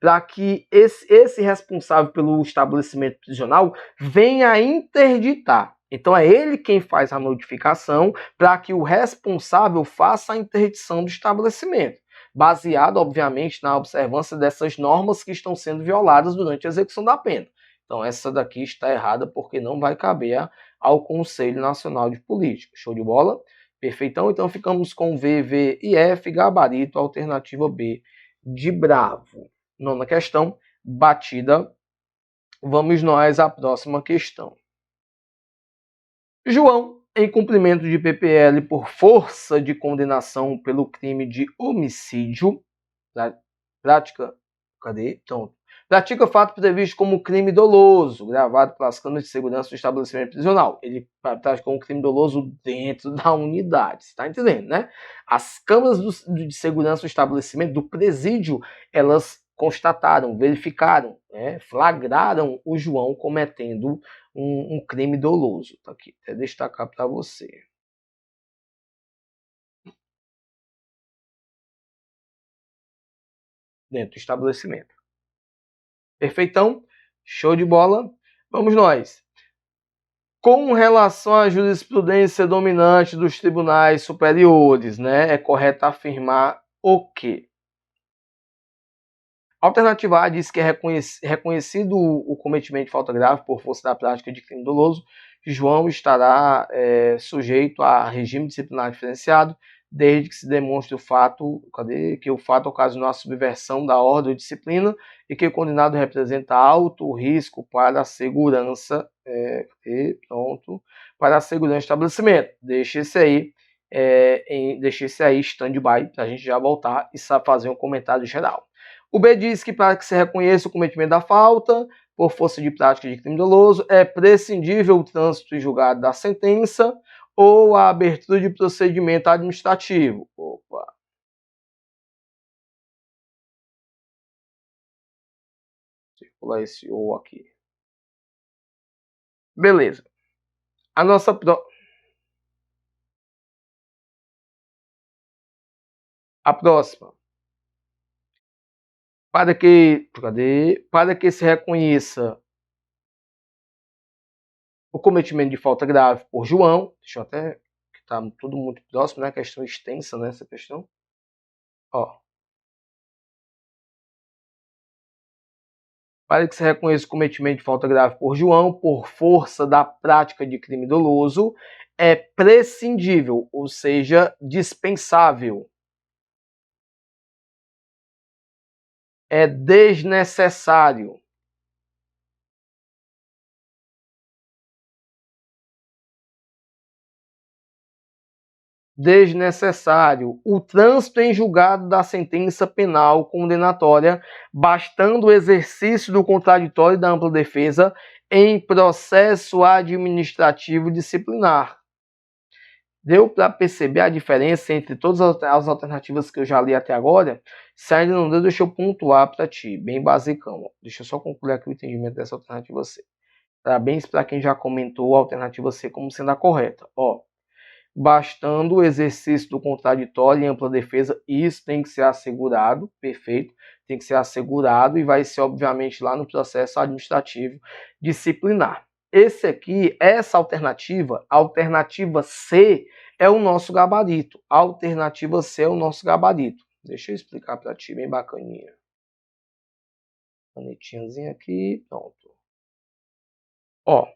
para que esse responsável pelo estabelecimento prisional venha interditar. Então é ele quem faz a notificação para que o responsável faça a interdição do estabelecimento, baseado, obviamente, na observância dessas normas que estão sendo violadas durante a execução da pena. Então essa daqui está errada porque não vai caber ao Conselho Nacional de Política. Show de bola? Perfeitão? Então ficamos com V, V e F, gabarito, alternativa B de bravo. Nona questão, batida. Vamos nós à próxima questão. João, em cumprimento de PPL por força de condenação pelo crime de homicídio, pratica fato previsto como crime doloso, gravado pelas câmeras de segurança do estabelecimento prisional. Ele praticou um crime doloso dentro da unidade, você está entendendo, né? As câmeras de segurança do estabelecimento, do presídio, elas constataram, verificaram, né, flagraram o João cometendo um crime doloso. Tá aqui, até destacar para você. Dentro do estabelecimento. Perfeitão? Show de bola. Vamos nós. Com relação à jurisprudência dominante dos tribunais superiores, né, é correto afirmar o quê? Alternativa A diz que é reconhecido o cometimento de falta grave por força da prática de crime doloso, João estará sujeito a regime disciplinar diferenciado, desde que se demonstre que o fato ocasionou a subversão da ordem ou disciplina e que o condenado representa alto risco para a segurança, para a segurança do estabelecimento. Deixa esse aí stand-by para a gente já voltar e fazer um comentário geral. O B diz que para que se reconheça o cometimento da falta, por força de prática de crime doloso, é prescindível o trânsito em julgado da sentença ou a abertura de procedimento administrativo. Opa. Circular esse ou aqui. Beleza. A nossa a próxima. Para que se reconheça o cometimento de falta grave por João, deixa eu até, que está tudo muito próximo, né? Questão extensa, né? Essa questão. Ó. Para que se reconheça o cometimento de falta grave por João, por força da prática de crime doloso, é prescindível, ou seja, dispensável. É desnecessário. Desnecessário o trânsito em julgado da sentença penal condenatória, bastando o exercício do contraditório e da ampla defesa em processo administrativo disciplinar. Deu para perceber a diferença entre todas as alternativas que eu já li até agora? Se ainda não deu, deixa eu pontuar para ti, bem basicão. Deixa eu só concluir aqui o entendimento dessa alternativa C. Parabéns para quem já comentou a alternativa C como sendo a correta. Ó, bastando o exercício do contraditório e ampla defesa, isso tem que ser assegurado, perfeito, tem que ser assegurado e vai ser, obviamente, lá no processo administrativo disciplinar. Essa alternativa, a alternativa C, é o nosso gabarito. A alternativa C é o nosso gabarito. Deixa eu explicar para ti, bem bacaninha. Canetinhazinha aqui, pronto. Ó,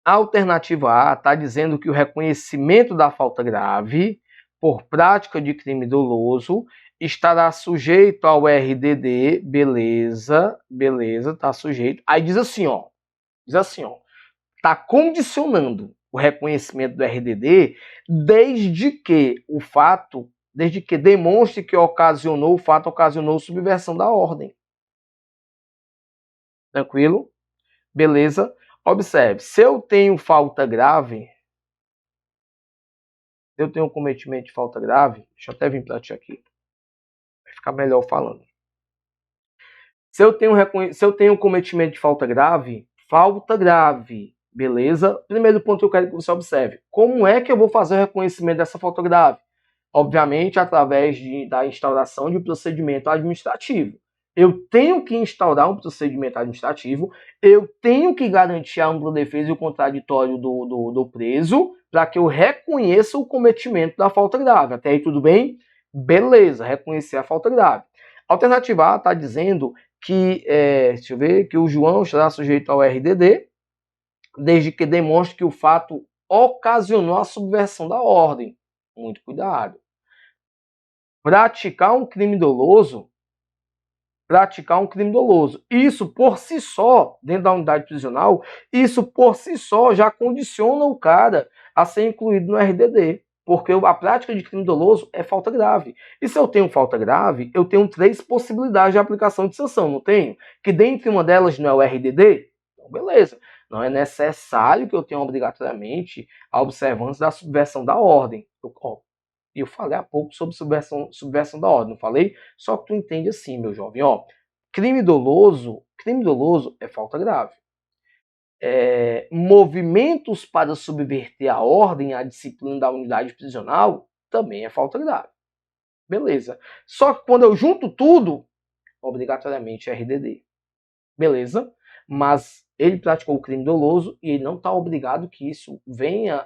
a alternativa A está dizendo que o reconhecimento da falta grave por prática de crime doloso estará sujeito ao RDD, beleza, tá sujeito. Aí diz assim, ó, tá condicionando o reconhecimento do RDD desde que demonstre que o fato ocasionou subversão da ordem. Tranquilo? Beleza? Observe, se eu tenho falta grave, se eu tenho um cometimento de falta grave, deixa eu até vir para ti aqui, vai ficar melhor falando. Se eu tenho um cometimento de falta grave, beleza? Primeiro ponto que eu quero que você observe, como é que eu vou fazer o reconhecimento dessa falta grave? Obviamente, através da instauração de um procedimento administrativo. Eu tenho que instaurar um procedimento administrativo, eu tenho que garantir a ampla defesa e o contraditório do preso para que eu reconheça o cometimento da falta grave. Até aí tudo bem? Beleza, reconhecer a falta grave. A alternativa A está dizendo que, que o João estará sujeito ao RDD, desde que demonstre que o fato ocasionou a subversão da ordem. Muito cuidado. Praticar um crime doloso. Isso por si só, dentro da unidade prisional, isso por si só já condiciona o cara a ser incluído no RDD. Porque a prática de crime doloso é falta grave. E se eu tenho falta grave, eu tenho 3 possibilidades de aplicação de sanção, não tenho? Que dentre uma delas não é o RDD? Então, beleza. Não é necessário que eu tenha obrigatoriamente a observância da subversão da ordem. Eu falei há pouco sobre subversão da ordem, não falei? Só que tu entende assim, meu jovem, ó. Crime doloso é falta grave. Movimentos para subverter a ordem, a disciplina da unidade prisional, também é falta grave. Beleza. Só que quando eu junto tudo, obrigatoriamente é RDD. Beleza? Mas ele praticou o crime doloso e ele não está obrigado que isso venha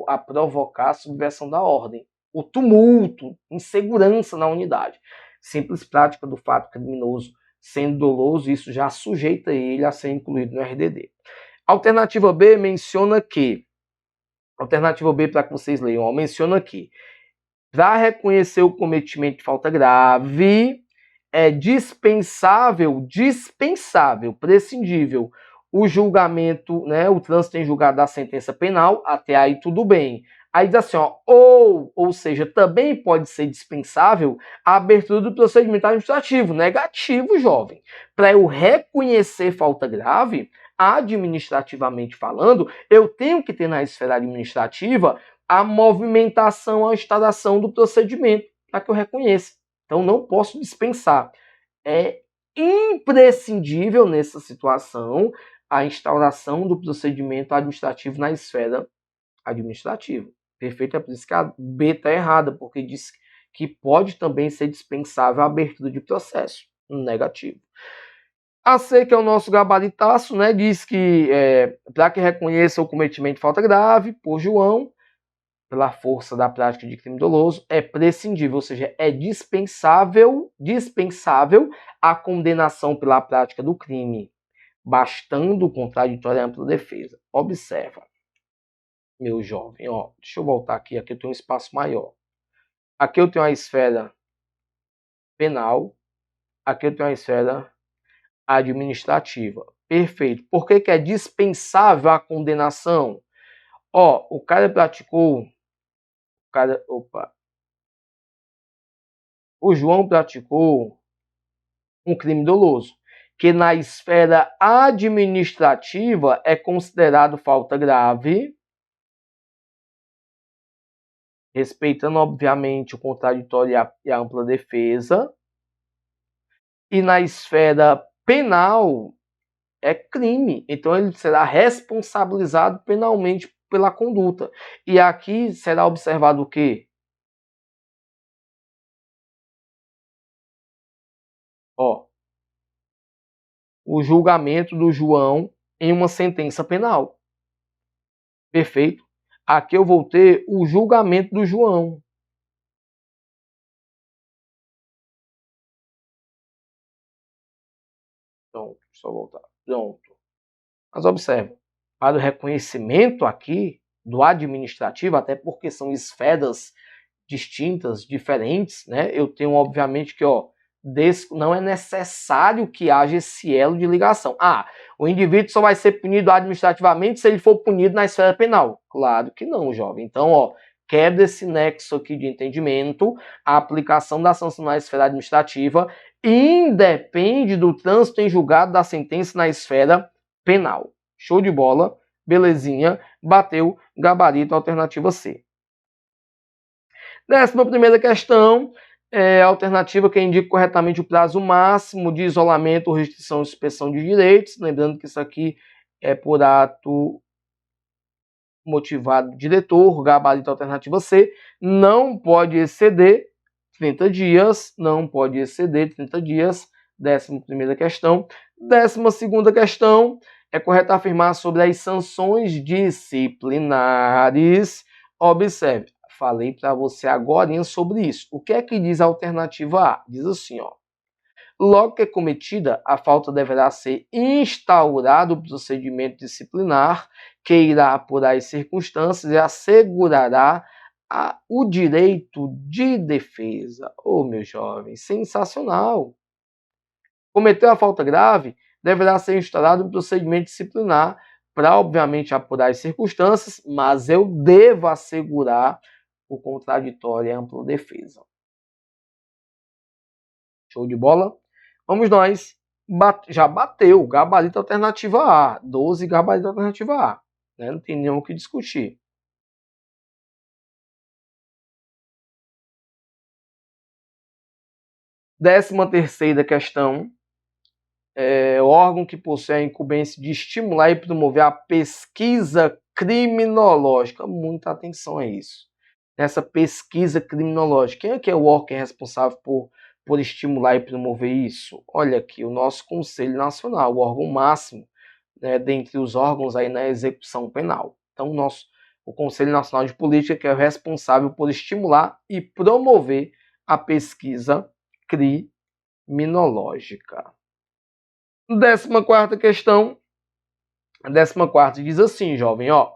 a provocar a subversão da ordem. O tumulto, insegurança na unidade. Simples prática do fato criminoso sendo doloso, isso já sujeita ele a ser incluído no RDD. Alternativa B menciona que, alternativa B para que vocês leiam, ó, menciona que para reconhecer o cometimento de falta grave, é dispensável, prescindível, o julgamento, né, o trânsito em julgado da sentença penal, até aí tudo bem. Aí diz assim, ó, ou seja, também pode ser dispensável a abertura do procedimento administrativo. Negativo, jovem. Para eu reconhecer falta grave, administrativamente falando, eu tenho que ter na esfera administrativa a movimentação, a instalação do procedimento para que eu reconheça. Então, não posso dispensar. É imprescindível nessa situação a instauração do procedimento administrativo na esfera administrativa. Perfeito? É por isso que a B está errada, porque diz que pode também ser dispensável a abertura de processo. Negativo. A C, que é o nosso gabaritaço, né, diz que para que reconheça o cometimento de falta grave por João, pela força da prática de crime doloso, é prescindível, ou seja, é dispensável a condenação pela prática do crime, bastando o contraditório e ampla defesa. Observa, meu jovem, ó, deixa eu voltar aqui eu tenho um espaço maior. Aqui eu tenho a esfera penal, aqui eu tenho a esfera administrativa. Perfeito. Por que é dispensável a condenação? Ó, o cara praticou o João praticou um crime doloso, que na esfera administrativa é considerado falta grave, respeitando, obviamente, o contraditório e a ampla defesa, e na esfera penal é crime, então ele será responsabilizado penalmente pela conduta. E aqui será observado o quê? Ó, o julgamento do João em uma sentença penal. Perfeito? Aqui eu vou ter o julgamento do João. Pronto, só voltar. Pronto. Mas observe, para o reconhecimento aqui do administrativo, até porque são esferas distintas, diferentes, né? Eu tenho, obviamente, que, ó, não é necessário que haja esse elo de ligação. O indivíduo só vai ser punido administrativamente se ele for punido na esfera penal. Claro que não, jovem. Então, ó, quebra esse nexo aqui de entendimento. A aplicação da sanção na esfera administrativa independe do trânsito em julgado da sentença na esfera penal. Show de bola, belezinha, bateu, gabarito, alternativa C. 11ª questão, a alternativa que indica corretamente o prazo máximo de isolamento ou restrição de suspensão de direitos. Lembrando que isso aqui é por ato motivado do diretor, gabarito alternativa C, não pode exceder 30 dias, não pode exceder 30 dias, 11ª questão. 12ª questão, é correto afirmar sobre as sanções disciplinares. Observe, falei para você agora sobre isso. O que é que diz a alternativa A? Diz assim, ó. Logo que é cometida, a falta deverá ser instaurado o procedimento disciplinar que irá apurar as circunstâncias e assegurará o direito de defesa. Ô, meu jovem, sensacional! Cometeu a falta grave, deverá ser instaurado um procedimento disciplinar para, obviamente, apurar as circunstâncias, mas eu devo assegurar o contraditório e a ampla defesa. Show de bola? Vamos nós. Já bateu. Gabarito alternativa A. 12 gabarito alternativa A. Né? Não tem nem o que discutir. Décima terceira questão. O órgão que possui a incumbência de estimular e promover a pesquisa criminológica. Muita atenção a isso. Nessa pesquisa criminológica. Quem é que é o órgão responsável por estimular e promover isso? Olha aqui, o nosso Conselho Nacional, o órgão máximo, né, dentre os órgãos aí na execução penal. Então, o Conselho Nacional de Política, que é o responsável por estimular e promover a pesquisa criminológica. 14ª questão. A 14ª diz assim, jovem, ó.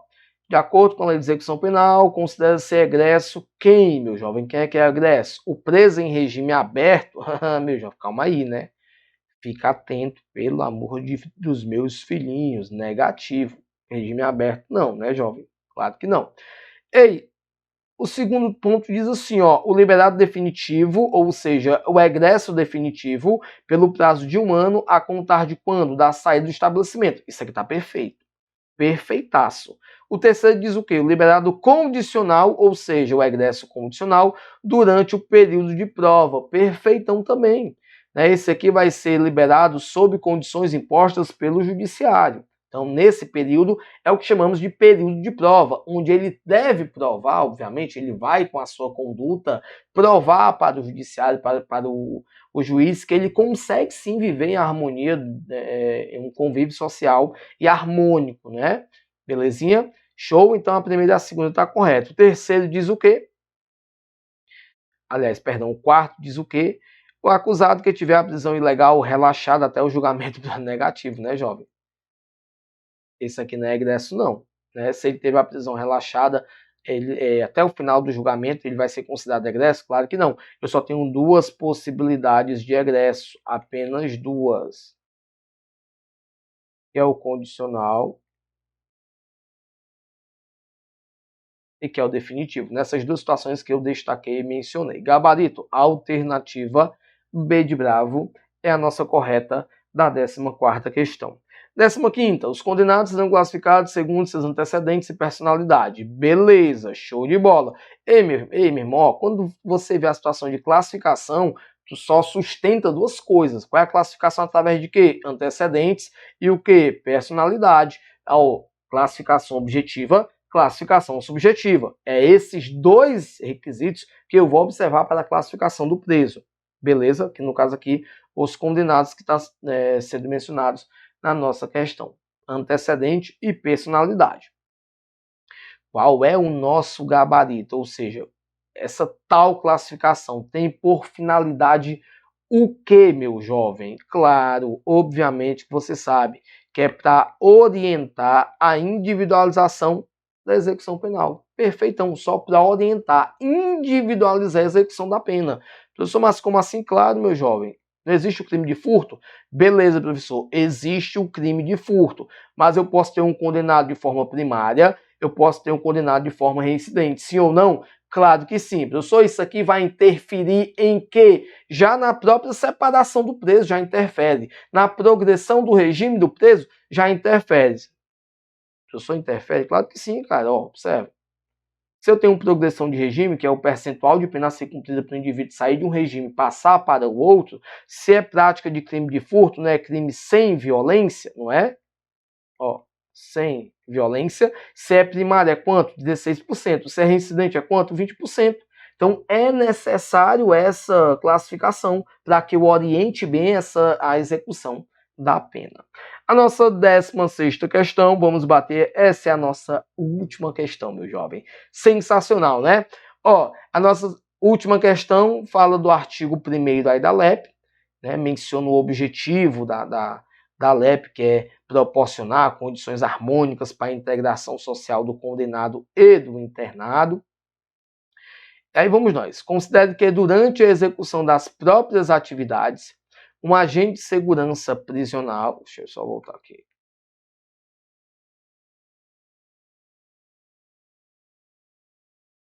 De acordo com a lei de execução penal, considera-se egresso quem, meu jovem? Quem é que é egresso? O preso em regime aberto? Meu jovem, calma aí, né? Fica atento, pelo amor dos meus filhinhos. Negativo. Regime aberto, não, né, jovem? Claro que não. Ei, o segundo ponto diz assim, ó, o liberado definitivo, ou seja, o egresso definitivo, pelo prazo de 1 ano, a contar de quando? Da saída do estabelecimento. Isso aqui tá perfeito. Perfeitaço. O terceiro diz o quê? O liberado condicional, ou seja, o egresso condicional, durante o período de prova. Perfeitão também. Esse aqui vai ser liberado sob condições impostas pelo judiciário. Então, nesse período, é o que chamamos de período de prova, onde ele deve provar, obviamente, ele vai com a sua conduta provar para o judiciário, para o juiz, que ele consegue sim viver em harmonia, em um convívio social e harmônico, né? Belezinha? Show? Então, a primeira e a segunda está correta. O terceiro diz o quê? Aliás, perdão, o quarto diz o quê? O acusado que tiver a prisão ilegal relaxada até o julgamento negativo, né, jovem? Esse aqui não é egresso, não. Né? Se ele teve a prisão relaxada até o final do julgamento, ele vai ser considerado egresso? Claro que não. Eu só tenho 2 possibilidades de egresso, apenas 2. Que é o condicional e que é o definitivo. Nessas 2 situações que eu destaquei e mencionei. Gabarito, alternativa B de bravo, é a nossa correta da 14ª questão. 15ª, os condenados serão classificados segundo seus antecedentes e personalidade. Beleza, show de bola. Ei, meu irmão, ó, quando você vê a situação de classificação, tu só sustenta 2 coisas. Qual é a classificação através de quê? Antecedentes e o quê? Personalidade. Ó, classificação objetiva, classificação subjetiva. É esses 2 requisitos que eu vou observar para a classificação do preso. Beleza? Que no caso aqui, os condenados que estão sendo mencionados na nossa questão. Antecedente e personalidade. Qual é o nosso gabarito? Ou seja, essa tal classificação tem por finalidade o que, meu jovem? Claro, obviamente que você sabe que é para orientar a individualização da execução penal. Perfeitão, só para orientar, individualizar a execução da pena. Professor, mas como assim? Claro, meu jovem. Não existe o crime de furto? Beleza, professor, existe o crime de furto, mas eu posso ter um condenado de forma primária, eu posso ter um condenado de forma reincidente, sim ou não? Claro que sim, professor, isso aqui vai interferir em quê? Já na própria separação do preso, já interfere. Na progressão do regime do preso, já interfere. Professor, interfere? Claro que sim, cara, ó, observe. Se eu tenho uma progressão de regime, que é o percentual de pena a ser cumprida para o indivíduo sair de um regime e passar para o outro, se é prática de crime de furto, não é crime sem violência, não é? Ó, sem violência. Se é primária, é quanto? 16%. Se é reincidente, é quanto? 20%. Então, é necessário essa classificação para que eu oriente bem a execução da pena. A nossa 16ª questão, vamos bater, essa é a nossa última questão, meu jovem. Sensacional, né? Ó, a nossa última questão fala do artigo 1º aí da LEP, né, menciona o objetivo da LEP, que é proporcionar condições harmônicas para a integração social do condenado e do internado. Aí vamos nós. Considere que durante a execução das próprias atividades, um agente de segurança prisional... Deixa eu só voltar aqui.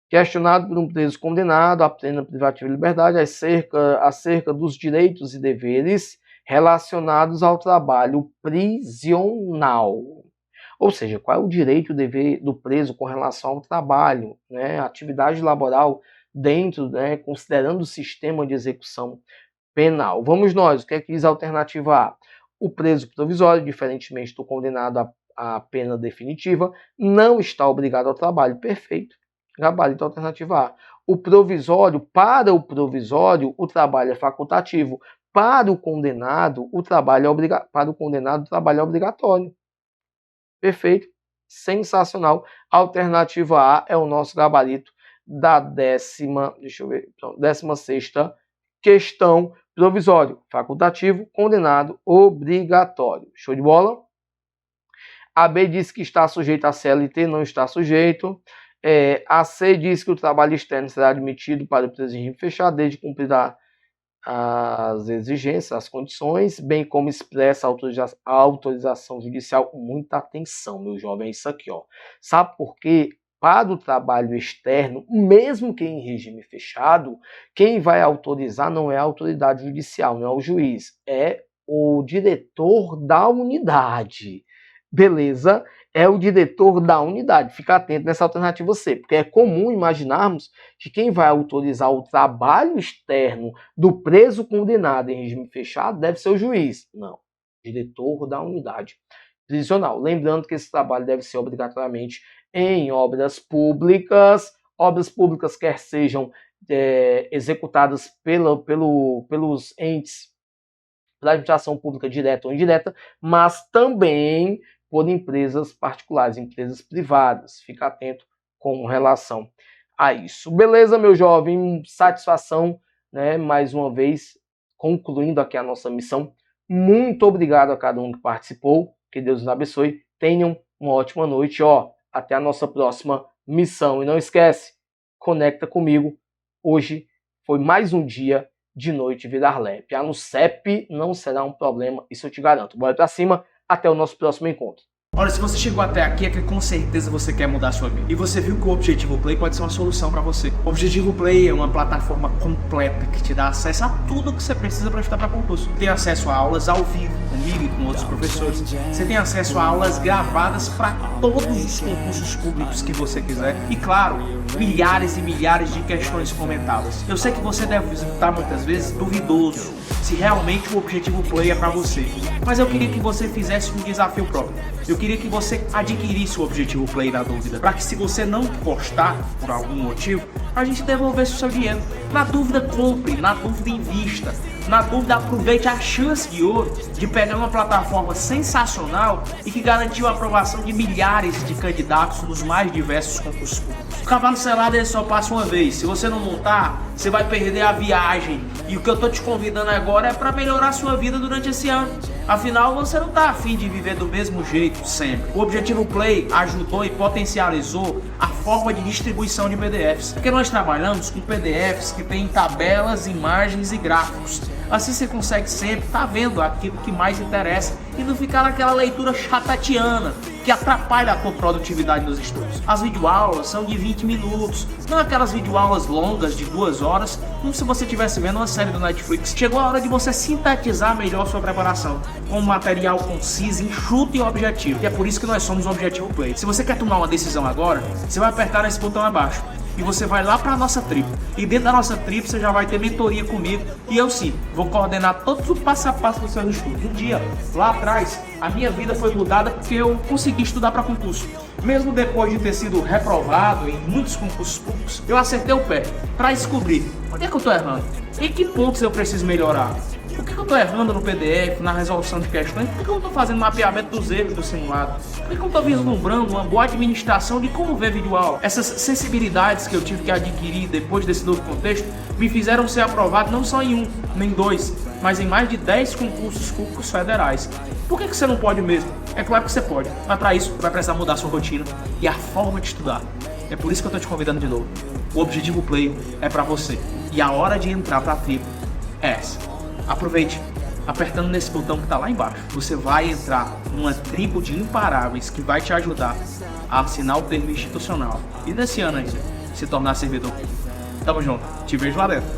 Questionado por um preso condenado à pena privativa de liberdade acerca dos direitos e deveres relacionados ao trabalho prisional. Ou seja, qual é o direito e o dever do preso com relação ao trabalho, né? Atividade laboral dentro, né, considerando o sistema de execução penal. Vamos nós, o que é que diz a alternativa A? O preso provisório, diferentemente do condenado à pena definitiva, não está obrigado ao trabalho. Perfeito. Gabarito, alternativa A. O provisório, para o provisório, o trabalho é facultativo. Para o condenado, o trabalho é obrigatório. Perfeito. Sensacional. Alternativa A é o nosso gabarito da 16ª questão. Provisório, facultativo, condenado, obrigatório. Show de bola? A B diz que está sujeito a CLT, não está sujeito. A C diz que o trabalho externo será admitido para o preso em regime fechado, desde cumprir as exigências, as condições, bem como expressa a autorização judicial. Muita atenção, meu jovem, é isso aqui, ó. Sabe por quê? Para o trabalho externo, mesmo que em regime fechado, quem vai autorizar não é a autoridade judicial, não é o juiz, é o diretor da unidade. Beleza? É o diretor da unidade. Fica atento nessa alternativa C, porque é comum imaginarmos que quem vai autorizar o trabalho externo do preso condenado em regime fechado deve ser o juiz. Não, diretor da unidade prisional. Lembrando que esse trabalho deve ser obrigatoriamente em obras públicas quer sejam executadas pelos entes da administração pública direta ou indireta, mas também por empresas particulares, empresas privadas. Fica atento com relação a isso. Beleza, meu jovem? Satisfação, né? Mais uma vez, concluindo aqui a nossa missão. Muito obrigado a cada um que participou. Que Deus nos abençoe. Tenham uma ótima noite. Até a nossa próxima missão. E não esquece, conecta comigo. Hoje foi mais um dia de noite virar LEP. No CEP não será um problema, isso eu te garanto. Bora pra cima. Até o nosso próximo encontro. Olha, se você chegou até aqui é que com certeza você quer mudar a sua vida. E você viu que o Objetivo Play pode ser uma solução para você. O Objetivo Play é uma plataforma completa que te dá acesso a tudo que você precisa para estudar para concurso. Tem acesso a aulas ao vivo, comigo e com outros professores. Você tem acesso a aulas gravadas para todos os concursos públicos que você quiser. E claro, milhares e milhares de questões comentadas. Eu sei que você deve estar muitas vezes duvidoso se realmente o Objetivo Play é para você. Mas eu queria que você fizesse um desafio próprio. Eu queria que você adquirisse o Objetivo Play na dúvida, para que se você não gostar por algum motivo, a gente devolvesse o seu dinheiro. Na dúvida, compre, na dúvida, invista. Na dúvida, aproveite a chance de ouro de pegar uma plataforma sensacional e que garantiu a aprovação de milhares de candidatos nos mais diversos concursos públicos. O cavalo selado ele só passa uma vez. Se você não montar, você vai perder a viagem. E o que eu tô te convidando agora é para melhorar a sua vida durante esse ano. Afinal, você não tá afim de viver do mesmo jeito sempre. O Objetivo Play ajudou e potencializou a forma de distribuição de PDFs. Porque nós trabalhamos com PDFs que têm tabelas, imagens e gráficos. Assim você consegue sempre estar vendo aquilo que mais interessa e não ficar naquela leitura chatatiana que atrapalha a tua produtividade nos estudos. As videoaulas são de 20 minutos, não aquelas videoaulas longas de 2 horas, como se você estivesse vendo uma série do Netflix. Chegou a hora de você sintetizar melhor sua preparação, com um material conciso, enxuto e objetivo. E é por isso que nós somos o Objetivo Play. Se você quer tomar uma decisão agora, você vai apertar nesse botão abaixo. E você vai lá para a nossa tribo. E dentro da nossa tribo você já vai ter mentoria comigo. E eu sim, vou coordenar todos o passo a passo dos seus estudos. Um dia, lá atrás, a minha vida foi mudada porque eu consegui estudar para concurso. Mesmo depois de ter sido reprovado em muitos concursos públicos, eu acertei o pé para descobrir onde é que eu estou errando. Em que pontos eu preciso melhorar. Por que eu estou errando no PDF, na resolução de questões? Por que eu não estou fazendo mapeamento dos erros do simulado? Por que eu não estou vislumbrando uma boa administração de como ver videoaula? Essas sensibilidades que eu tive que adquirir depois desse novo contexto me fizeram ser aprovado não só em um, nem dois, mas em mais de 10 concursos públicos federais. Por que você não pode mesmo? É claro que você pode, mas para isso vai precisar mudar sua rotina e a forma de estudar. É por isso que eu tô te convidando de novo. O Objetivo Play é para você e a hora de entrar para a tribo é essa. Aproveite. Apertando nesse botão que está lá embaixo, você vai entrar numa tribo de imparáveis que vai te ajudar a assinar o termo institucional e nesse ano ainda se tornar servidor. Tamo junto, te vejo lá dentro.